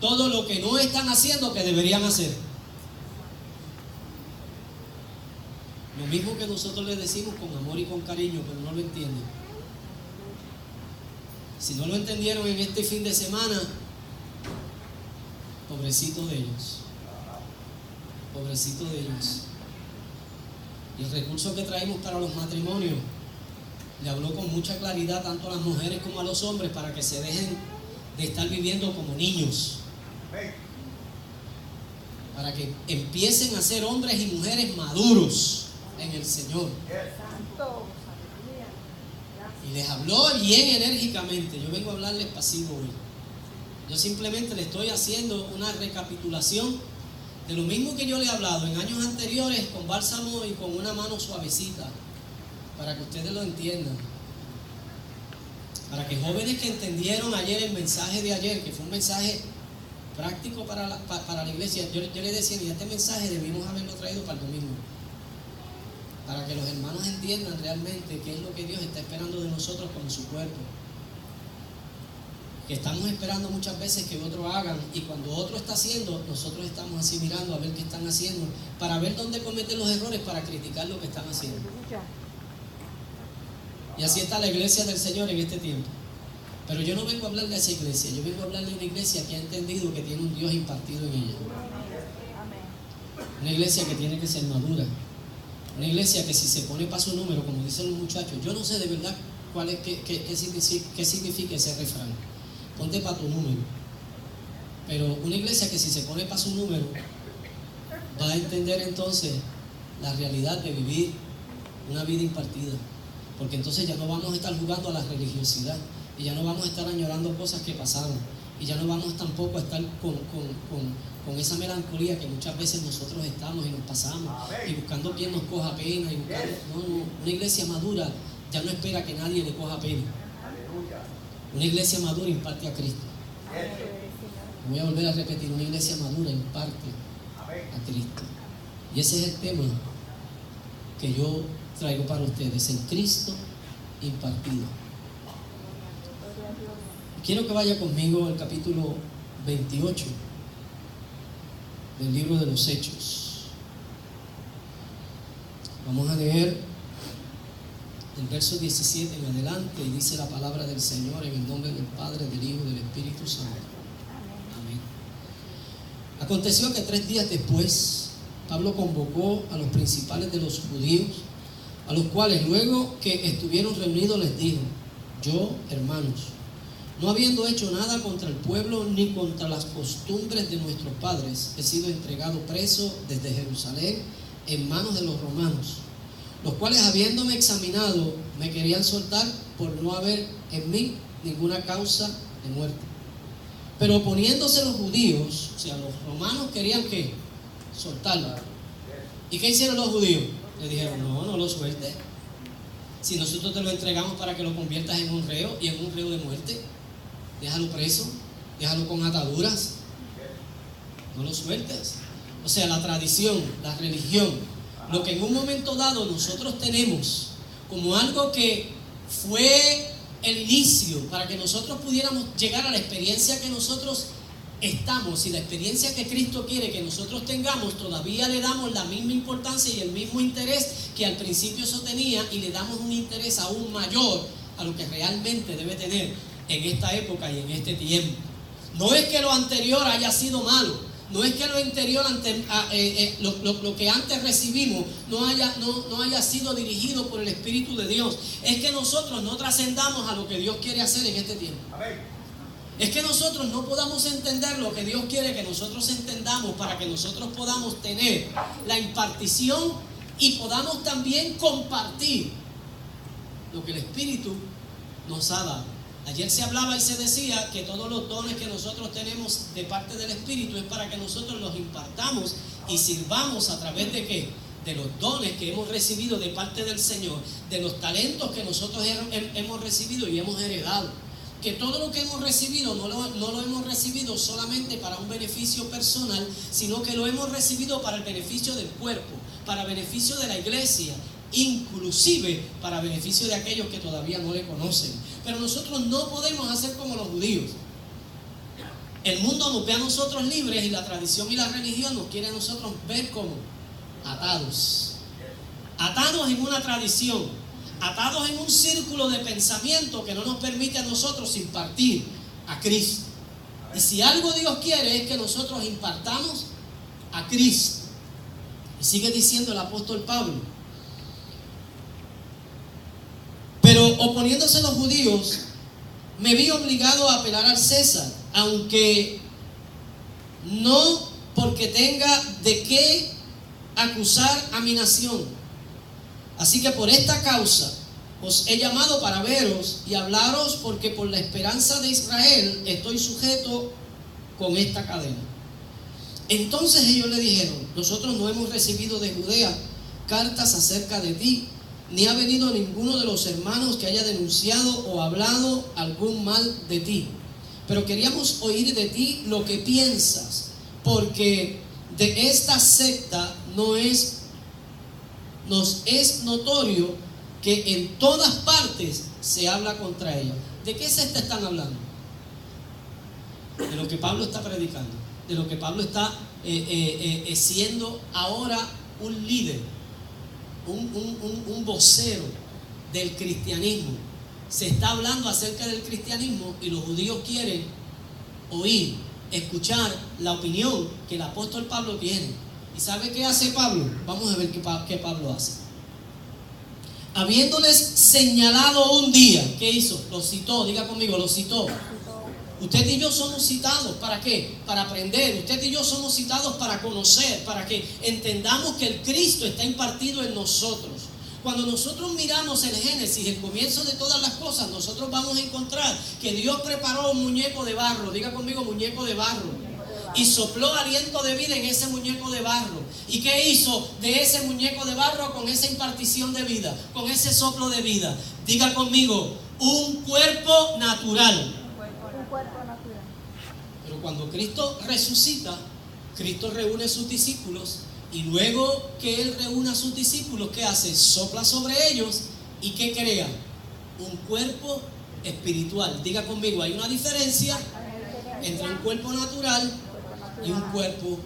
todo lo que no están haciendo que deberían hacer. Lo mismo que nosotros les decimos con amor y con cariño, pero no lo entienden. Si no lo entendieron en este fin de semana, pobrecitos de ellos. Pobrecitos de ellos. Y el recurso que traemos para los matrimonios le habló con mucha claridad tanto a las mujeres como a los hombres para que se dejen de estar viviendo como niños. Para que empiecen a ser hombres y mujeres maduros en el Señor. Y les habló bien enérgicamente. Yo vengo a hablarles pasivo hoy. Yo simplemente le estoy haciendo una recapitulación de lo mismo que yo le he hablado en años anteriores con bálsamo y con una mano suavecita, para que ustedes lo entiendan. Para que jóvenes que entendieron ayer el mensaje de ayer, que fue un mensaje práctico para la iglesia, yo le decía, y este mensaje debimos haberlo traído para el domingo, para que los hermanos entiendan realmente qué es lo que Dios está esperando de nosotros como su cuerpo. Que estamos esperando muchas veces que otros hagan, y cuando otro está haciendo, nosotros estamos así mirando a ver qué están haciendo, para ver dónde cometen los errores, para criticar lo que están haciendo. Y así está la iglesia del Señor en este tiempo. Pero yo no vengo a hablar de esa iglesia, yo vengo a hablar de una iglesia que ha entendido que tiene un Dios impartido en ella. Una iglesia que tiene que ser madura. Una iglesia que si se pone para su número, como dicen los muchachos, yo no sé de verdad qué significa ese refrán. Ponte para tu número. Pero una iglesia que si se pone para su número va a entender entonces la realidad de vivir una vida impartida. Porque entonces ya no vamos a estar jugando a la religiosidad, y ya no vamos a estar añorando cosas que pasaron, y ya no vamos tampoco a estar con esa melancolía que muchas veces nosotros estamos y nos pasamos, y buscando quien nos coja pena, y buscando, no, una iglesia madura ya no espera que nadie le coja pena. Una iglesia madura imparte a Cristo. Voy a volver a repetir, una iglesia madura imparte a Cristo. Y ese es el tema que yo traigo para ustedes, el Cristo impartido. Quiero que vaya conmigo al capítulo 28 del libro de los Hechos. Vamos a leer el verso 17 en adelante, y dice la palabra del Señor en el nombre del Padre, del Hijo y del Espíritu Santo. Amén. Aconteció que 3 días después, Pablo convocó a los principales de los judíos, a los cuales luego que estuvieron reunidos les dijo: yo, hermanos, no habiendo hecho nada contra el pueblo ni contra las costumbres de nuestros padres, he sido entregado preso desde Jerusalén en manos de los romanos, los cuales, habiéndome examinado, me querían soltar por no haber en mí ninguna causa de muerte. Pero oponiéndose los judíos, o sea, los romanos querían que soltarlo. ¿Y qué hicieron los judíos? Le dijeron: no lo sueltes. Si nosotros te lo entregamos para que lo conviertas en un reo, y en un reo de muerte, déjalo preso, déjalo con ataduras, no lo sueltes. O sea, la tradición, la religión, lo que en un momento dado nosotros tenemos como algo que fue el inicio para que nosotros pudiéramos llegar a la experiencia que nosotros estamos, y la experiencia que Cristo quiere que nosotros tengamos, todavía le damos la misma importancia y el mismo interés que al principio eso tenía, y le damos un interés aún mayor a lo que realmente debe tener en esta época y en este tiempo. No es que lo anterior haya sido malo, no es que lo anterior, lo que antes recibimos no haya sido dirigido por el Espíritu de Dios. Es que nosotros no trascendamos a lo que Dios quiere hacer en este tiempo. Amén. Es que nosotros no podamos entender lo que Dios quiere que nosotros entendamos, para que nosotros podamos tener la impartición y podamos también compartir lo que el Espíritu nos ha dado. Ayer se hablaba y se decía que todos los dones que nosotros tenemos de parte del Espíritu es para que nosotros los impartamos y sirvamos a través de ¿qué? De los dones que hemos recibido de parte del Señor, de los talentos que nosotros hemos recibido y hemos heredado. Que todo lo que hemos recibido no lo hemos recibido solamente para un beneficio personal, sino que lo hemos recibido para el beneficio del cuerpo, para beneficio de la iglesia, inclusive para beneficio de aquellos que todavía no le conocen. Pero nosotros no podemos hacer como los judíos. El mundo nos ve a nosotros libres y la tradición y la religión nos quiere a nosotros ver como atados. Atados en una tradición, atados en un círculo de pensamiento que no nos permite a nosotros impartir a Cristo. Y si algo Dios quiere es que nosotros impartamos a Cristo. Y sigue diciendo el apóstol Pablo: pero oponiéndose a los judíos, me vi obligado a apelar al César, aunque no porque tenga de qué acusar a mi nación. Así que por esta causa os he llamado para veros y hablaros, porque por la esperanza de Israel estoy sujeto con esta cadena. Entonces ellos le dijeron: nosotros no hemos recibido de Judea cartas acerca de ti, ni ha venido ninguno de los hermanos que haya denunciado o hablado algún mal de ti. Pero queríamos oír de ti lo que piensas, porque de esta secta nos es notorio que en todas partes se habla contra ella. ¿De qué secta están hablando? De lo que Pablo está predicando, de lo que Pablo está siendo ahora un líder, un vocero del cristianismo. Se está hablando acerca del cristianismo y los judíos quieren oír, escuchar la opinión que el apóstol Pablo tiene. ¿Y sabe qué hace Pablo? Vamos a ver qué Pablo hace. Habiéndoles señalado un día, ¿qué hizo? Lo citó, diga conmigo, lo citó. Usted y yo somos citados, ¿para qué? Para aprender. Usted y yo somos citados para conocer, para que entendamos que el Cristo está impartido en nosotros. Cuando nosotros miramos el Génesis, el comienzo de todas las cosas, nosotros vamos a encontrar que Dios preparó un muñeco de barro, diga conmigo, muñeco de barro, y sopló aliento de vida en ese muñeco de barro. ¿Y qué hizo de ese muñeco de barro con esa impartición de vida, con ese soplo de vida? Diga conmigo, un cuerpo natural. Pero cuando Cristo resucita, Cristo reúne a sus discípulos, y luego que Él reúne a sus discípulos, ¿qué hace? Sopla sobre ellos, ¿y qué crea? Un cuerpo espiritual. Diga conmigo, hay una diferencia entre un cuerpo natural y un cuerpo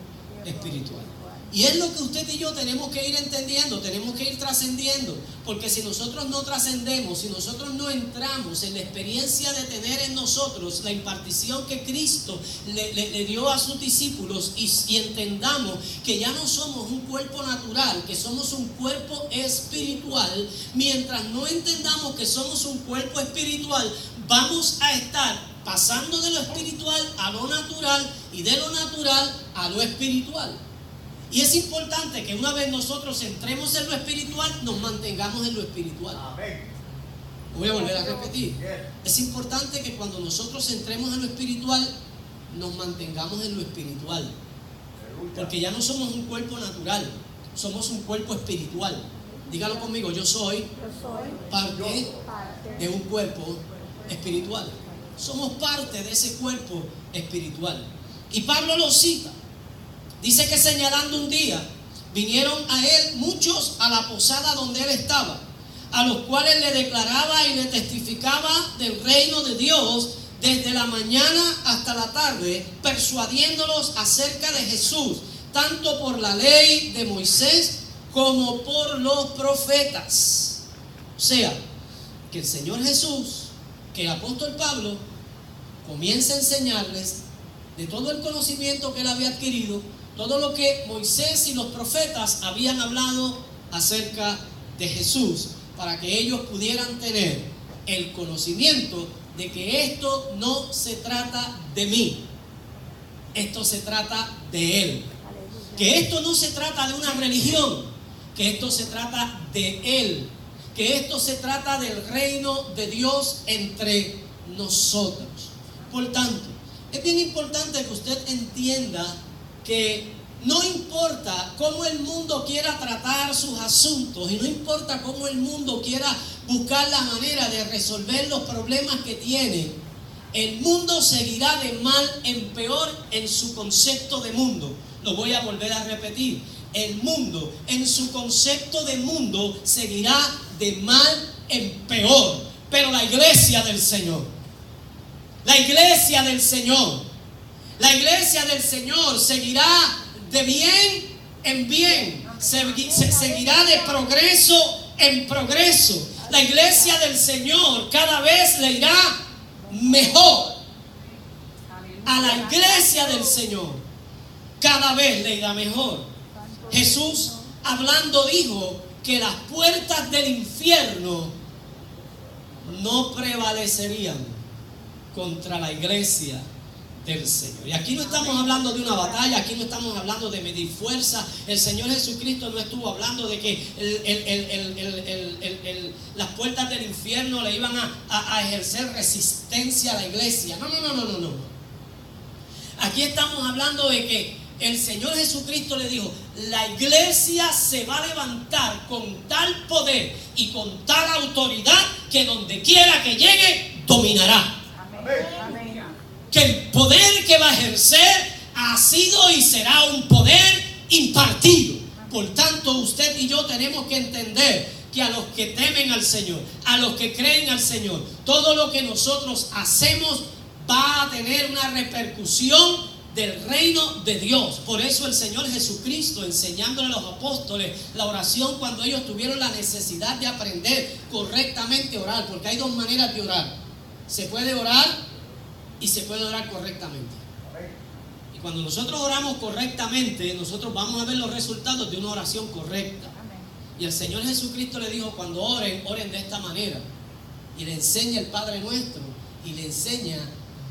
espiritual. Y es lo que usted y yo tenemos que ir entendiendo, tenemos que ir trascendiendo, porque si nosotros no trascendemos, si nosotros no entramos en la experiencia de tener en nosotros la impartición que Cristo le dio a sus discípulos, y entendamos que ya no somos un cuerpo natural, que somos un cuerpo espiritual, mientras no entendamos que somos un cuerpo espiritual, vamos a estar pasando de lo espiritual a lo natural y de lo natural a lo espiritual. Y es importante que una vez nosotros entremos en lo espiritual, nos mantengamos en lo espiritual. Voy a volver a repetir. Es importante que cuando nosotros entremos en lo espiritual, nos mantengamos en lo espiritual. Porque ya no somos un cuerpo natural, somos un cuerpo espiritual. Dígalo conmigo, yo soy parte de un cuerpo espiritual. Somos parte de ese cuerpo espiritual. Y Pablo lo cita. Dice que señalando un día, vinieron a él muchos a la posada donde él estaba, a los cuales le declaraba y le testificaba del reino de Dios desde la mañana hasta la tarde, persuadiéndolos acerca de Jesús, tanto por la ley de Moisés como por los profetas. O sea, que el Señor Jesús, que el apóstol Pablo comienza a enseñarles de todo el conocimiento que él había adquirido, todo lo que Moisés y los profetas habían hablado acerca de Jesús, para que ellos pudieran tener el conocimiento de que esto no se trata de mí, esto se trata de Él. Que esto no se trata de una religión, que esto se trata de Él, que esto se trata del reino de Dios entre nosotros. Por tanto, es bien importante que usted entienda que no importa cómo el mundo quiera tratar sus asuntos, y no importa cómo el mundo quiera buscar la manera de resolver los problemas que tiene, el mundo seguirá de mal en peor en su concepto de mundo. Lo voy a volver a repetir. El mundo, en su concepto de mundo, seguirá de mal en peor. Pero la iglesia del Señor, La iglesia del Señor seguirá de bien en bien, seguirá de progreso en progreso. La iglesia del Señor cada vez le irá mejor. A la iglesia del Señor cada vez le irá mejor. Jesús hablando dijo que las puertas del infierno no prevalecerían contra la iglesia del Señor. Y aquí no estamos hablando de una batalla, aquí no estamos hablando de medir fuerza. El Señor Jesucristo no estuvo hablando de que las puertas del infierno le iban a ejercer resistencia a la iglesia. No. Aquí estamos hablando de que el Señor Jesucristo le dijo: la iglesia se va a levantar con tal poder y con tal autoridad que donde quiera que llegue, dominará. Amén. Que el poder que va a ejercer ha sido y será un poder impartido. Por tanto, usted y yo tenemos que entender que a los que temen al Señor, a los que creen al Señor, todo lo que nosotros hacemos va a tener una repercusión del reino de Dios. Por eso el Señor Jesucristo, enseñándole a los apóstoles la oración cuando ellos tuvieron la necesidad de aprender correctamente a orar, porque hay dos maneras de orar: se puede orar y se puede orar correctamente. Y cuando nosotros oramos correctamente, nosotros vamos a ver los resultados de una oración correcta. Y el Señor Jesucristo le dijo: cuando oren, oren de esta manera. Y le enseña el Padre Nuestro y le enseña: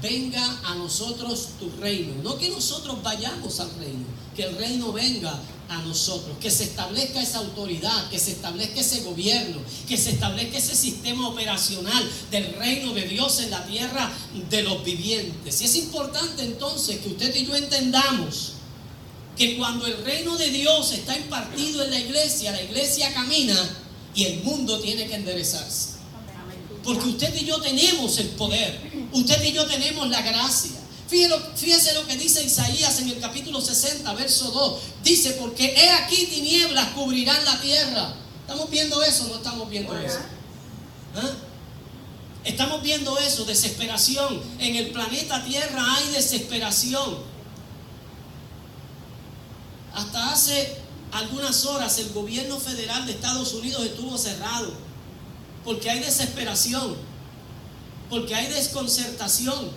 venga a nosotros tu reino. No que nosotros vayamos al reino, que el reino venga a nosotros, que se establezca esa autoridad, que se establezca ese gobierno, que se establezca ese sistema operacional del reino de Dios en la tierra de los vivientes. Y es importante entonces que usted y yo entendamos que cuando el reino de Dios está impartido en la iglesia camina y el mundo tiene que enderezarse. Porque usted y yo tenemos el poder, usted y yo tenemos la gracia. Fíjese lo que dice Isaías en el capítulo 60, verso 2. Dice: porque he aquí tinieblas cubrirán la tierra. ¿Estamos viendo eso o no estamos viendo eso? ¿Ah? Estamos viendo eso, desesperación. En el planeta Tierra hay desesperación. Hasta hace algunas horas el gobierno federal de Estados Unidos estuvo cerrado. Porque hay desesperación, porque hay desconcertación,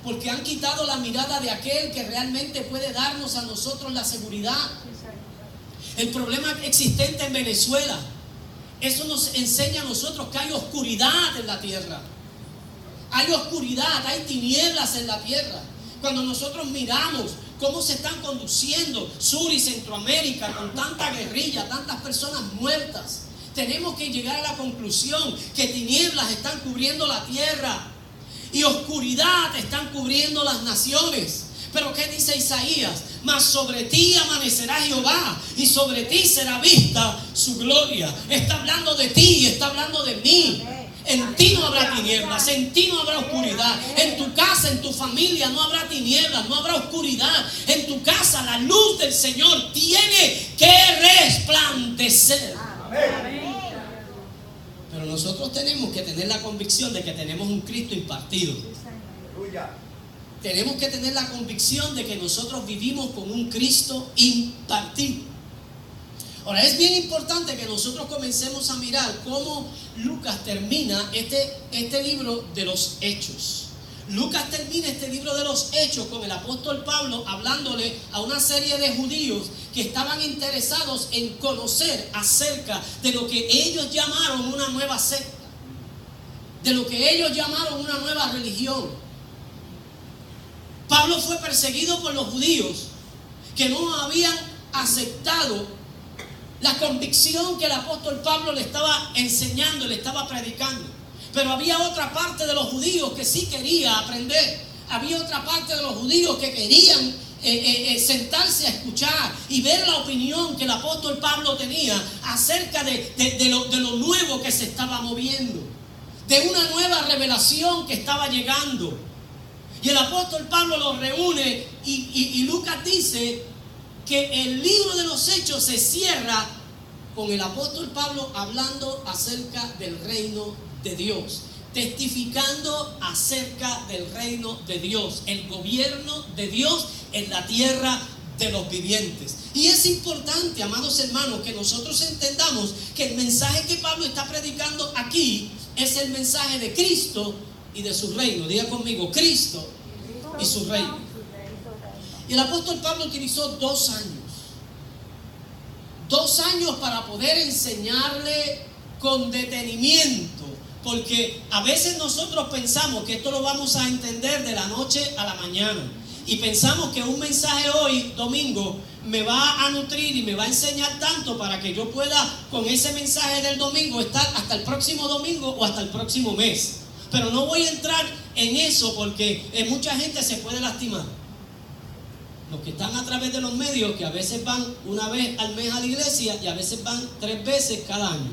porque han quitado la mirada de aquel que realmente puede darnos a nosotros la seguridad. El problema existente en Venezuela, eso nos enseña a nosotros que hay oscuridad en la tierra. Hay oscuridad, hay tinieblas en la tierra. Cuando nosotros miramos cómo se están conduciendo Sur y Centroamérica con tanta guerrilla, tantas personas muertas, tenemos que llegar a la conclusión que tinieblas están cubriendo la tierra y oscuridad están cubriendo las naciones. Pero ¿qué dice Isaías? Mas sobre ti amanecerá Jehová y sobre ti será vista su gloria. Está hablando de ti, está hablando de mí. En ti no habrá tinieblas, en ti no habrá oscuridad. En tu casa, en tu familia no habrá tinieblas, no habrá oscuridad. En tu casa la luz del Señor tiene que resplandecer. Pero nosotros tenemos que tener la convicción de que tenemos un Cristo impartido. Tenemos que tener la convicción de que nosotros vivimos con un Cristo impartido. Ahora, es bien importante que nosotros comencemos a mirar cómo Lucas termina este libro de los Hechos. Lucas termina este libro de los Hechos con el apóstol Pablo hablándole a una serie de judíos que estaban interesados en conocer acerca de lo que ellos llamaron una nueva secta, de lo que ellos llamaron una nueva religión. Pablo fue perseguido por los judíos que no habían aceptado la convicción que el apóstol Pablo le estaba enseñando, le estaba predicando. Pero había otra parte de los judíos que sí quería aprender. Había otra parte de los judíos que querían sentarse a escuchar y ver la opinión que el apóstol Pablo tenía acerca de lo nuevo que se estaba moviendo, de una nueva revelación que estaba llegando. Y el apóstol Pablo los reúne y Lucas dice que el libro de los Hechos se cierra con el apóstol Pablo hablando acerca del reino de Dios. testificando acerca del reino de Dios, el gobierno de Dios en la tierra de los vivientes. Y es importante, amados hermanos, que nosotros entendamos que el mensaje que Pablo está predicando aquí es el mensaje de Cristo y de su reino. Diga conmigo, Cristo y su reino. Y el apóstol Pablo utilizó 2 años. 2 años para poder enseñarle con detenimiento. Porque a veces nosotros pensamos que esto lo vamos a entender de la noche a la mañana. Y pensamos que un mensaje hoy, domingo, me va a nutrir y me va a enseñar tanto para que yo pueda con ese mensaje del domingo estar hasta el próximo domingo o hasta el próximo mes. Pero no voy a entrar en eso porque mucha gente se puede lastimar. Los que están a través de los medios, que a veces van una vez al mes a la iglesia y a veces van 3 veces cada año.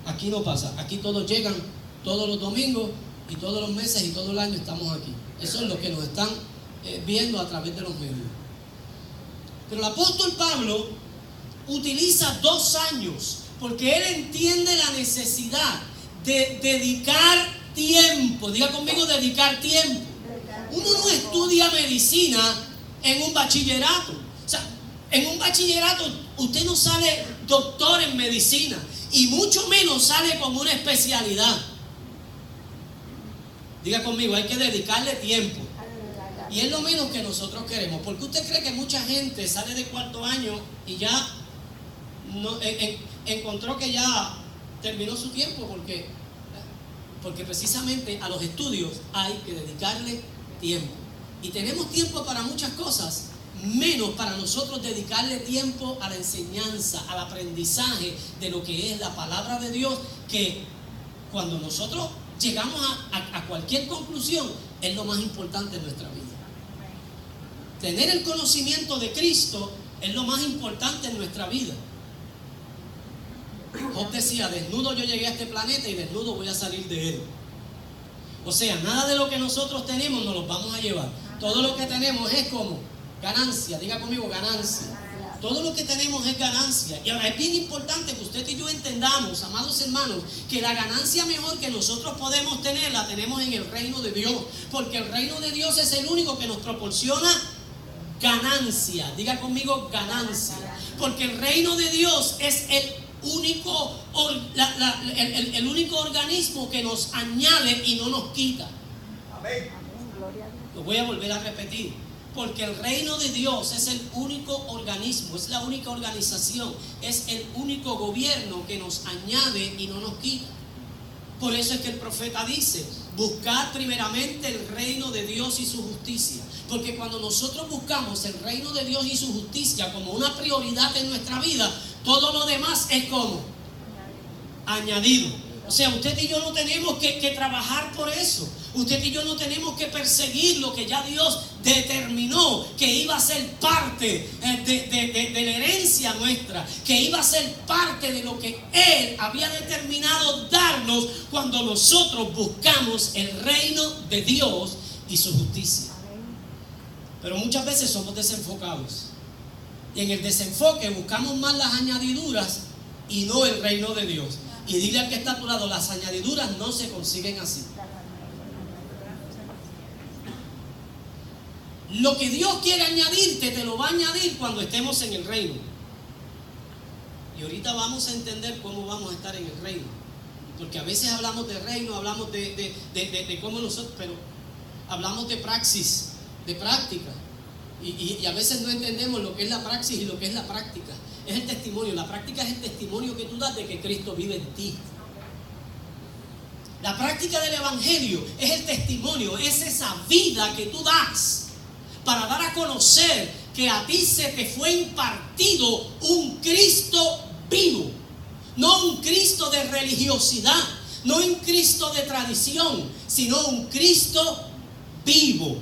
Aquí no pasa, aquí todos llegan todos los domingos y todos los meses y todo el año estamos aquí. Eso es lo que nos están viendo a través de los medios. Pero el apóstol Pablo utiliza 2 años porque él entiende la necesidad de dedicar tiempo. Diga conmigo, dedicar tiempo. Uno no estudia medicina en un bachillerato. O sea, en un bachillerato usted no sale doctor en medicina y mucho menos sale con una especialidad. Diga conmigo, hay que dedicarle tiempo. Y es lo menos que nosotros queremos. Porque usted cree que mucha gente sale de 4º año y ya no, encontró que ya terminó su tiempo, porque precisamente a los estudios hay que dedicarle tiempo. Y tenemos tiempo para muchas cosas, menos para nosotros dedicarle tiempo a la enseñanza, al aprendizaje de lo que es la palabra de Dios, que cuando nosotros llegamos a cualquier conclusión es lo más importante en nuestra vida. Tener el conocimiento de Cristo es lo más importante en nuestra vida. Job decía, desnudo yo llegué a este planeta y desnudo voy a salir de él. O sea, nada de lo que nosotros tenemos nos lo vamos a llevar. Todo lo que tenemos es como ganancia. Diga conmigo, ganancia. Todo lo que tenemos es ganancia. Y ahora es bien importante que usted y yo entendamos, amados hermanos, que la ganancia mejor que nosotros podemos tener la tenemos en el reino de Dios. Porque el reino de Dios es el único que nos proporciona ganancia. Diga conmigo, ganancia. Porque el reino de Dios es el único organismo que nos añade y no nos quita. Amén. Lo voy a volver a repetir. Porque el reino de Dios es el único organismo, es la única organización, es el único gobierno que nos añade y no nos quita. Por eso es que el profeta dice, buscad primeramente el reino de Dios y su justicia. Porque cuando nosotros buscamos el reino de Dios y su justicia como una prioridad en nuestra vida, todo lo demás es como añadido. O sea, usted y yo no tenemos que trabajar por eso. Usted y yo no tenemos que perseguir lo que ya Dios determinó que iba a ser parte de la herencia nuestra, que iba a ser parte de lo que Él había determinado darnos cuando nosotros buscamos el reino de Dios y su justicia. Pero muchas veces somos desenfocados. Y en el desenfoque buscamos más las añadiduras y no el reino de Dios. Y dile al que está a tu lado, las añadiduras no se consiguen así. Lo que Dios quiere añadirte, te lo va a añadir cuando estemos en el reino. Y ahorita vamos a entender cómo vamos a estar en el reino. Porque a veces hablamos de reino, hablamos de cómo nosotros, pero hablamos de praxis, de práctica. Y a veces no entendemos lo que es la praxis y lo que es la práctica. Es el testimonio. La práctica es el testimonio que tú das de que Cristo vive en ti. La práctica del evangelio es el testimonio, es esa vida que tú das para dar a conocer que a ti se te fue impartido un Cristo vivo. No un Cristo de religiosidad, no un Cristo de tradición, sino un Cristo vivo.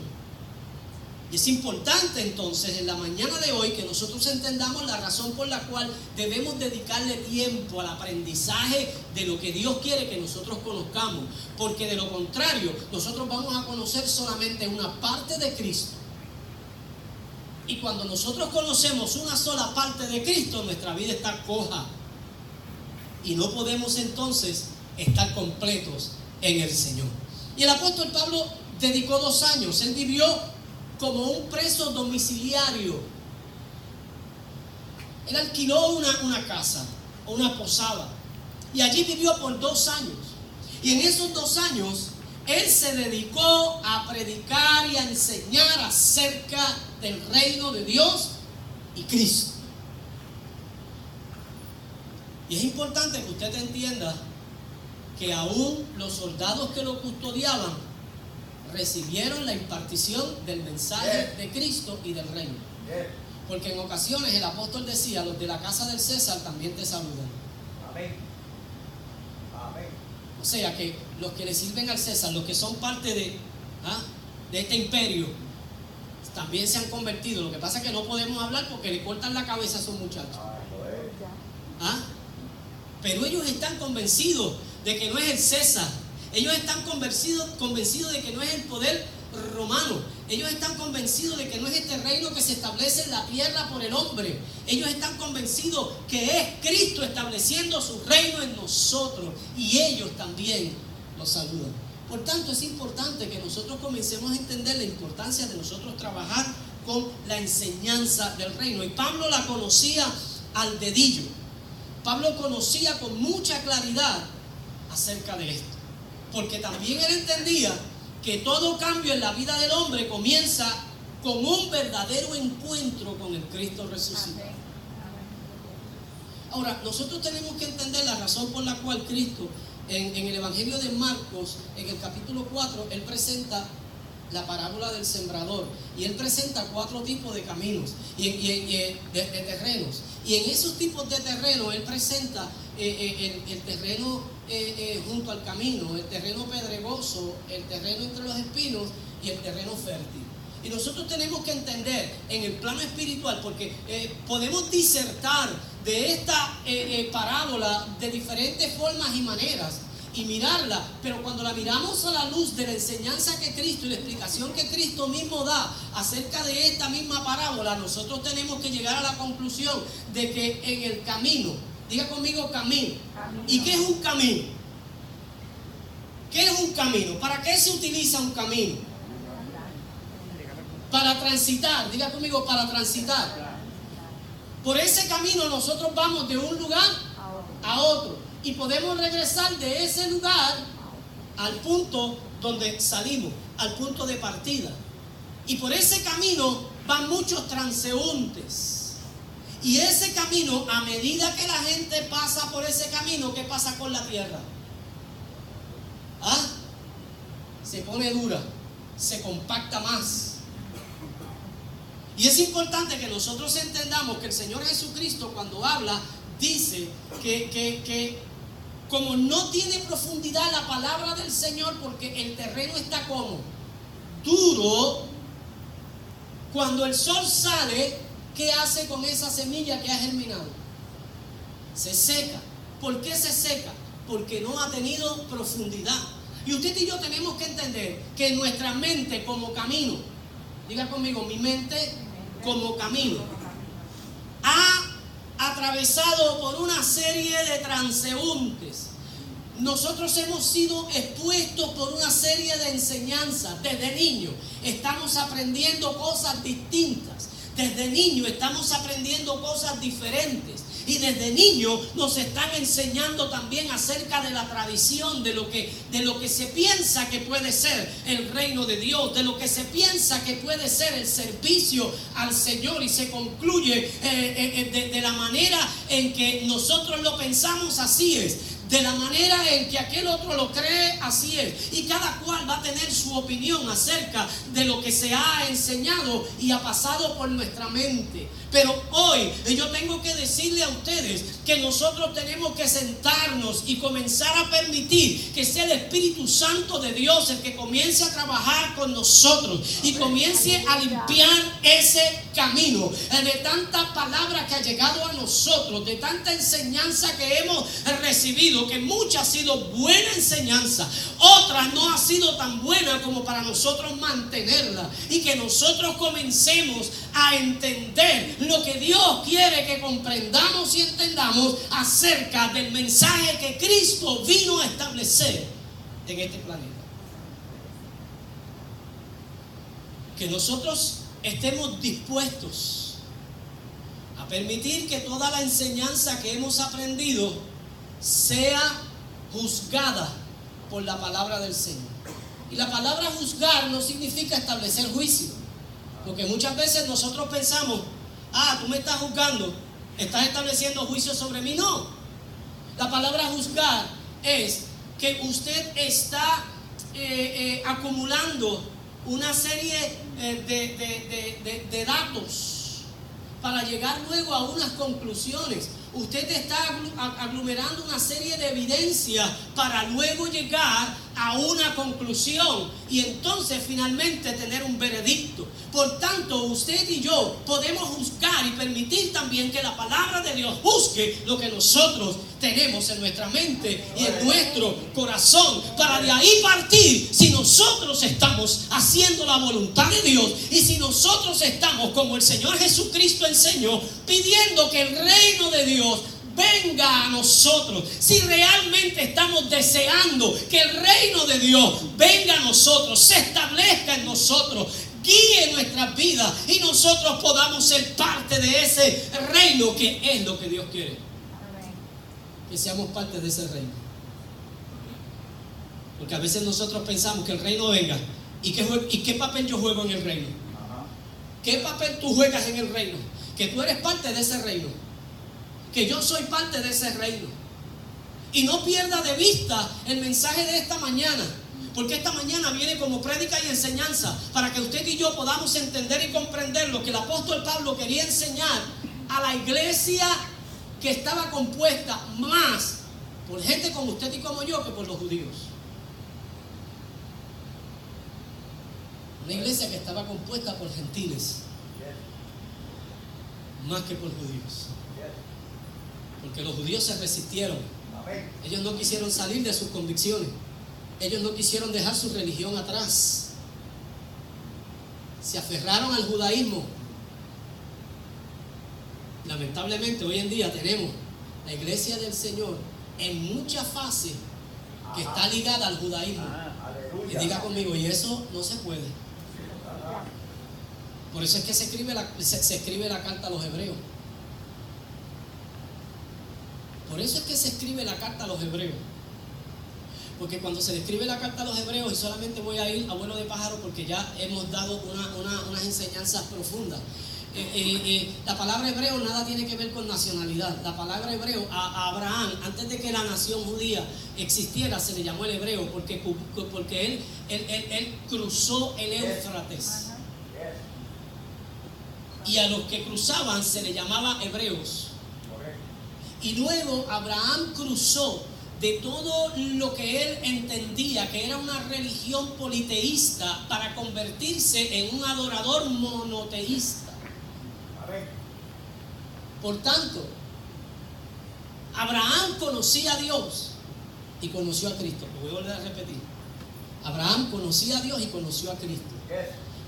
Y es importante entonces en la mañana de hoy que nosotros entendamos la razón por la cual debemos dedicarle tiempo al aprendizaje de lo que Dios quiere que nosotros conozcamos. Porque de lo contrario, nosotros vamos a conocer solamente una parte de Cristo. Y cuando nosotros conocemos una sola parte de Cristo, nuestra vida está coja. Y no podemos entonces estar completos en el Señor. Y el apóstol Pablo dedicó 2 años. Él vivió como un preso domiciliario. Él alquiló una casa o una posada y allí vivió por 2 años. Y en esos 2 años él se dedicó a predicar y a enseñar acerca del reino de Dios y Cristo. Y es importante que usted entienda que aún los soldados que lo custodiaban recibieron la impartición del mensaje de Cristo y del reino. Porque en ocasiones el apóstol decía: los de la casa del César también te saludan. Amén. Amén. O sea que los que le sirven al César, los que son parte de este imperio, también se han convertido. Lo que pasa es que no podemos hablar porque le cortan la cabeza a esos muchachos. Pero ellos están convencidos de que no es el César. Ellos están convencidos de que no es el poder romano. Ellos están convencidos de que no es este reino que se establece en la tierra por el hombre. Ellos están convencidos que es Cristo estableciendo su reino en nosotros. Y ellos también los saludan. Por tanto, es importante que nosotros comencemos a entender la importancia de nosotros trabajar con la enseñanza del reino. Y Pablo la conocía al dedillo. Pablo conocía con mucha claridad acerca de esto. Porque también él entendía que todo cambio en la vida del hombre comienza con un verdadero encuentro con el Cristo resucitado. Ahora, nosotros tenemos que entender la razón por la cual Cristo, en el Evangelio de Marcos, en el capítulo 4, él presenta la parábola del sembrador. Y él presenta 4 tipos de caminos de terrenos. Y en esos tipos de terrenos él presenta el terreno junto al camino, el terreno pedregoso, el terreno entre los espinos y el terreno fértil. Y nosotros tenemos que entender en el plano espiritual, porque podemos disertar de esta parábola de diferentes formas y maneras y mirarla, pero cuando la miramos a la luz de la enseñanza que Cristo y la explicación que Cristo mismo da acerca de esta misma parábola, nosotros tenemos que llegar a la conclusión de que en el camino, diga conmigo camino. ¿Y qué es un camino? ¿Qué es un camino? ¿Para qué se utiliza un camino? Para transitar, diga conmigo, para transitar. Por ese camino nosotros vamos de un lugar a otro y podemos regresar de ese lugar al punto donde salimos, al punto de partida. Y por ese camino van muchos transeúntes. Y ese camino, a medida que la gente pasa por ese camino, ¿qué pasa con la tierra? Se pone dura, se compacta más. Y es importante que nosotros entendamos que el Señor Jesucristo, cuando habla, dice que como no tiene profundidad la palabra del Señor, porque el terreno está como duro, cuando el sol sale, ¿qué hace con esa semilla que ha germinado? Se seca. ¿Por qué se seca? Porque no ha tenido profundidad. Y usted y yo tenemos que entender que nuestra mente como camino, diga conmigo, mi mente como camino, ha atravesado por una serie de transeúntes. Nosotros hemos sido expuestos por una serie de enseñanzas. Desde niños estamos aprendiendo cosas distintas. Desde niños estamos aprendiendo cosas diferentes. Y desde niños nos están enseñando también acerca de la tradición, de lo que se piensa que puede ser el reino de Dios, de lo que se piensa que puede ser el servicio al Señor, y se concluye de la manera en que nosotros lo pensamos, así es. De la manera en que aquel otro lo cree, así es. Y cada cual va a tener su opinión acerca de lo que se ha enseñado y ha pasado por nuestra mente. Pero hoy yo tengo que decirle a ustedes que nosotros tenemos que sentarnos y comenzar a permitir que sea el Espíritu Santo de Dios el que comience a trabajar con nosotros y comience a limpiar ese camino de tanta palabra que ha llegado a nosotros, de tanta enseñanza que hemos recibido, que mucha ha sido buena enseñanza, otra no ha sido tan buena como para nosotros mantenerla, y que nosotros comencemos a entender lo que Dios quiere que comprendamos y entendamos acerca del mensaje que Cristo vino a establecer en este planeta. Que nosotros estemos dispuestos a permitir que toda la enseñanza que hemos aprendido sea juzgada por la palabra del Señor. Y la palabra juzgar no significa establecer juicio, porque muchas veces nosotros pensamos, tú me estás juzgando, estás estableciendo juicio sobre mí. No, la palabra juzgar es que usted está acumulando una serie de datos para llegar luego a unas conclusiones. Usted está aglomerando una serie de evidencias para luego llegar a una conclusión y entonces finalmente tener un veredicto. Por tanto, usted y yo podemos juzgar y permitir también que la palabra de Dios juzgue lo que nosotros tenemos en nuestra mente y en nuestro corazón, para de ahí partir si nosotros estamos haciendo la voluntad de Dios y si nosotros estamos, como el Señor Jesucristo enseñó, pidiendo que el reino de Dios venga a nosotros. Si realmente estamos deseando que el reino de Dios venga a nosotros, se establezca en nosotros, guíe nuestras vidas y nosotros podamos ser parte de ese reino, que es lo que Dios quiere. Que seamos parte de ese reino. Porque a veces nosotros pensamos que el reino venga. ¿Y qué papel yo juego en el reino? ¿Qué papel tú juegas en el reino? Que tú eres parte de ese reino. Que yo soy parte de ese reino. Y no pierda de vista el mensaje de esta mañana, porque esta mañana viene como prédica y enseñanza para que usted y yo podamos entender y comprender lo que el apóstol Pablo quería enseñar a la iglesia, que estaba compuesta más por gente como usted y como yo que por los judíos. Una iglesia que estaba compuesta por gentiles más que por judíos. Porque los judíos se resistieron. Ellos no quisieron salir de sus convicciones. Ellos no quisieron dejar su religión atrás. Se aferraron al judaísmo. Lamentablemente hoy en día tenemos la iglesia del Señor en muchas fases que está ligada al judaísmo. Y diga conmigo, y eso no se puede. Por eso es que se escribe la carta a los hebreos. Por eso es que se escribe la carta a los hebreos. Porque cuando se le escribe la carta a los hebreos, y solamente voy a ir a vuelo de pájaro porque ya hemos dado unas enseñanzas profundas. La palabra hebreo nada tiene que ver con nacionalidad. La palabra hebreo, a Abraham, antes de que la nación judía existiera, se le llamó el hebreo porque él cruzó el Éufrates. Y a los que cruzaban se le llamaba hebreos. Y luego Abraham cruzó de todo lo que él entendía que era una religión politeísta para convertirse en un adorador monoteísta. Por tanto, Abraham conocía a Dios y conoció a Cristo. Lo voy a volver a repetir. Abraham conocía a Dios y conoció a Cristo.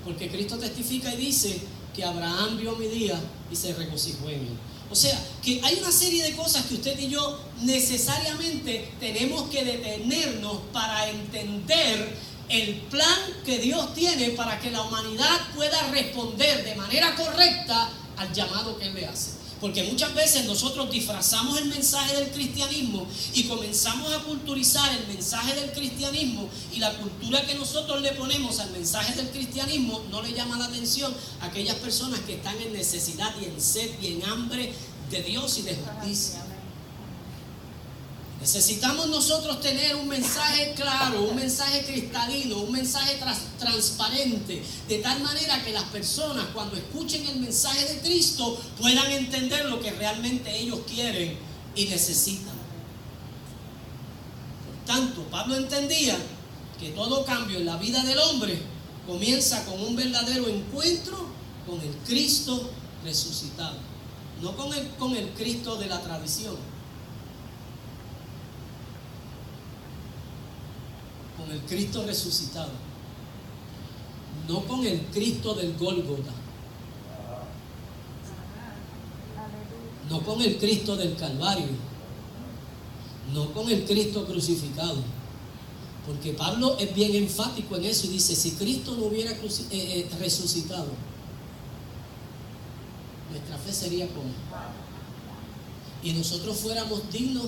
Porque Cristo testifica y dice que Abraham vio mi día y se regocijó en él. O sea, que hay una serie de cosas que usted y yo necesariamente tenemos que detenernos para entender el plan que Dios tiene para que la humanidad pueda responder de manera correcta al llamado que Él le hace. Porque muchas veces nosotros disfrazamos el mensaje del cristianismo y comenzamos a culturizar el mensaje del cristianismo, y la cultura que nosotros le ponemos al mensaje del cristianismo no le llama la atención a aquellas personas que están en necesidad y en sed y en hambre de Dios y de justicia. Necesitamos nosotros tener un mensaje claro, un mensaje cristalino, un mensaje transparente, de tal manera que las personas, cuando escuchen el mensaje de Cristo, puedan entender lo que realmente ellos quieren y necesitan. Por tanto, Pablo entendía que todo cambio en la vida del hombre comienza con un verdadero encuentro con el Cristo resucitado, no con el Cristo de la tradición. Con el Cristo resucitado, no con el Cristo del Gólgota, no con el Cristo del Calvario, no con el Cristo crucificado, Porque Pablo es bien enfático en eso y dice, si Cristo no hubiera resucitado, nuestra fe sería como, y nosotros fuéramos dignos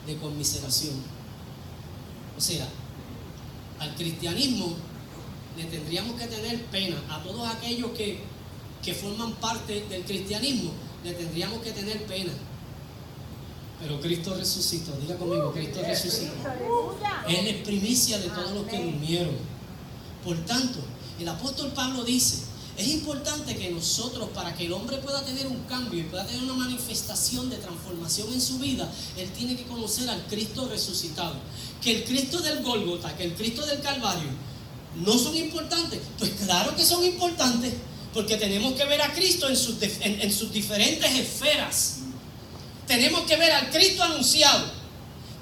de conmiseración. O sea, al cristianismo le tendríamos que tener pena. A todos aquellos que forman parte del cristianismo le tendríamos que tener pena. Pero Cristo resucitó. Diga conmigo, Cristo resucitó. Él es primicia de todos los que durmieron. Por tanto, el apóstol Pablo dice, es importante que nosotros, para que el hombre pueda tener un cambio y pueda tener una manifestación de transformación en su vida, él tiene que conocer al Cristo resucitado. Que el Cristo del Gólgota, que el Cristo del Calvario, ¿no son importantes? Pues claro que son importantes, porque tenemos que ver a Cristo en sus diferentes esferas. Tenemos que ver al Cristo anunciado,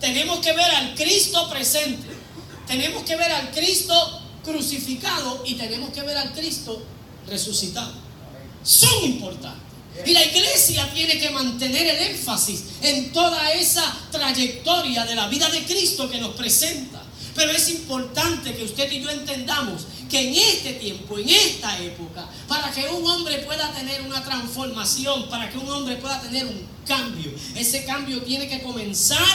tenemos que ver al Cristo presente, tenemos que ver al Cristo crucificado y tenemos que ver al Cristo resucitado. Son importantes. Y la iglesia tiene que mantener el énfasis en toda esa trayectoria de la vida de Cristo que nos presenta. Pero es importante que usted y yo entendamos que en este tiempo, en esta época, para que un hombre pueda tener una transformación, para que un hombre pueda tener un cambio, ese cambio tiene que comenzar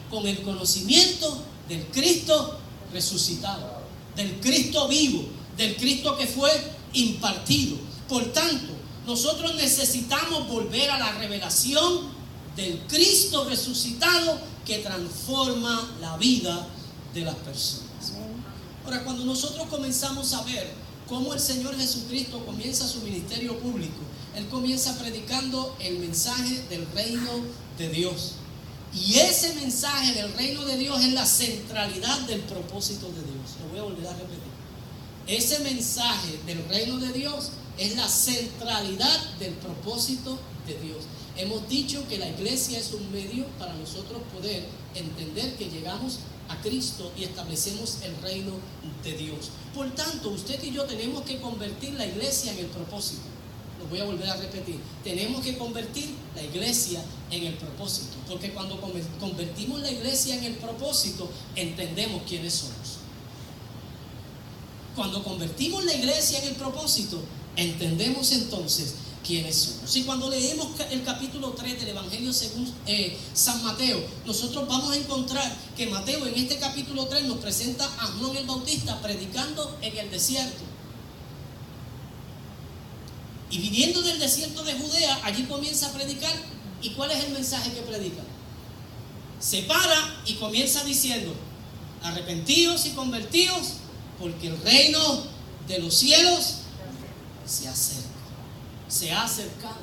con el conocimiento del Cristo resucitado, del Cristo vivo, del Cristo que fue impartido. Por tanto, nosotros necesitamos volver a la revelación del Cristo resucitado que transforma la vida de las personas. Ahora, cuando nosotros comenzamos a ver cómo el Señor Jesucristo comienza su ministerio público, Él comienza predicando el mensaje del reino de Dios. Y ese mensaje del reino de Dios es la centralidad del propósito de Dios. Lo voy a volver a repetir. Ese mensaje del reino de Dios es la centralidad del propósito de Dios. Hemos dicho que la iglesia es un medio para nosotros poder entender que llegamos a Cristo y establecemos el reino de Dios. Por tanto, usted y yo tenemos que convertir la iglesia en el propósito. Lo voy a volver a repetir. Tenemos que convertir la iglesia en el propósito. Porque cuando convertimos la iglesia en el propósito, entendemos quiénes somos. Cuando convertimos la iglesia en el propósito, entendemos entonces quiénes somos. Y cuando leemos el capítulo 3 del Evangelio según San Mateo, nosotros vamos a encontrar que Mateo en este capítulo 3 nos presenta a Juan el Bautista predicando en el desierto. Y viniendo del desierto de Judea, allí comienza a predicar. ¿Y cuál es el mensaje que predica? Se para y comienza diciendo: arrepentíos y convertíos, porque el reino de los cielos se acerca. Se ha acercado.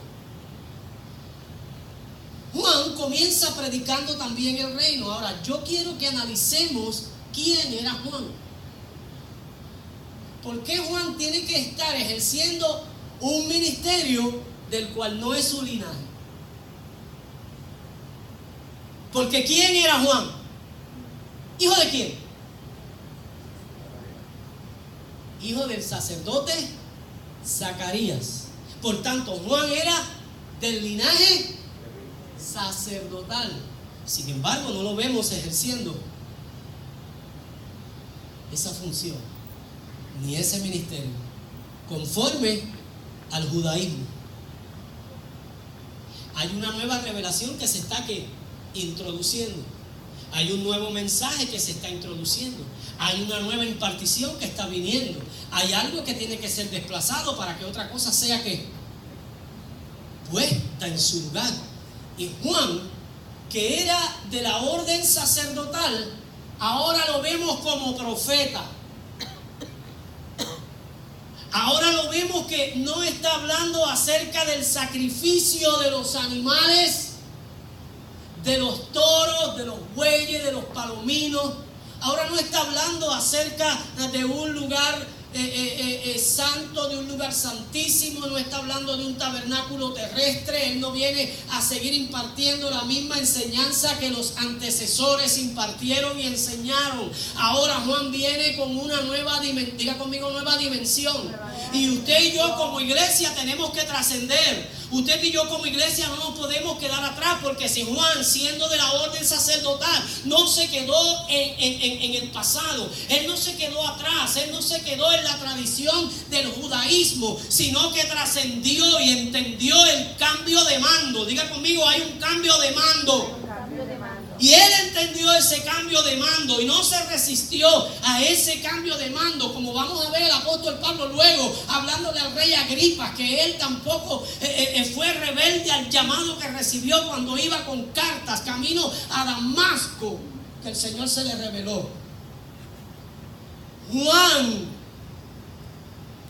Juan comienza predicando también el reino. Ahora, yo quiero que analicemos quién era Juan. ¿Por qué Juan tiene que estar ejerciendo un ministerio del cual no es su linaje? Porque ¿quién era Juan? ¿Hijo de quién? Hijo del sacerdote Zacarías. Por tanto, Juan era del linaje sacerdotal. Sin embargo, no lo vemos ejerciendo esa función ni ese ministerio conforme al judaísmo. Hay una nueva revelación que se está introduciendo. Hay un nuevo mensaje que se está introduciendo. Hay una nueva impartición que está viniendo. Hay algo que tiene que ser desplazado para que otra cosa sea puesta en su lugar. Y Juan, que era de la orden sacerdotal, ahora lo vemos como profeta. Ahora lo vemos que no está hablando acerca del sacrificio de los animales, de los toros, de los bueyes, de los palominos. Ahora no está hablando acerca de un lugar santo, de un lugar santísimo. No está hablando de un tabernáculo terrestre. Él no viene a seguir impartiendo la misma enseñanza que los antecesores impartieron y enseñaron. Ahora Juan viene con una nueva dimensión. Diga conmigo, nueva dimensión. Y usted y yo como iglesia tenemos que trascender. Usted y yo como iglesia no nos podemos quedar atrás, porque si Juan, siendo de la orden sacerdotal, no se quedó en el pasado, él no se quedó atrás, él no se quedó en la tradición del judaísmo, sino que trascendió y entendió el cambio de mando. Diga conmigo, hay un cambio de mando. Y él entendió ese cambio de mando y no se resistió a ese cambio de mando, como vamos a ver el apóstol Pablo luego hablándole al rey Agripa, que él tampoco fue rebelde al llamado que recibió cuando iba con cartas camino a Damasco, que el Señor se le reveló. Juan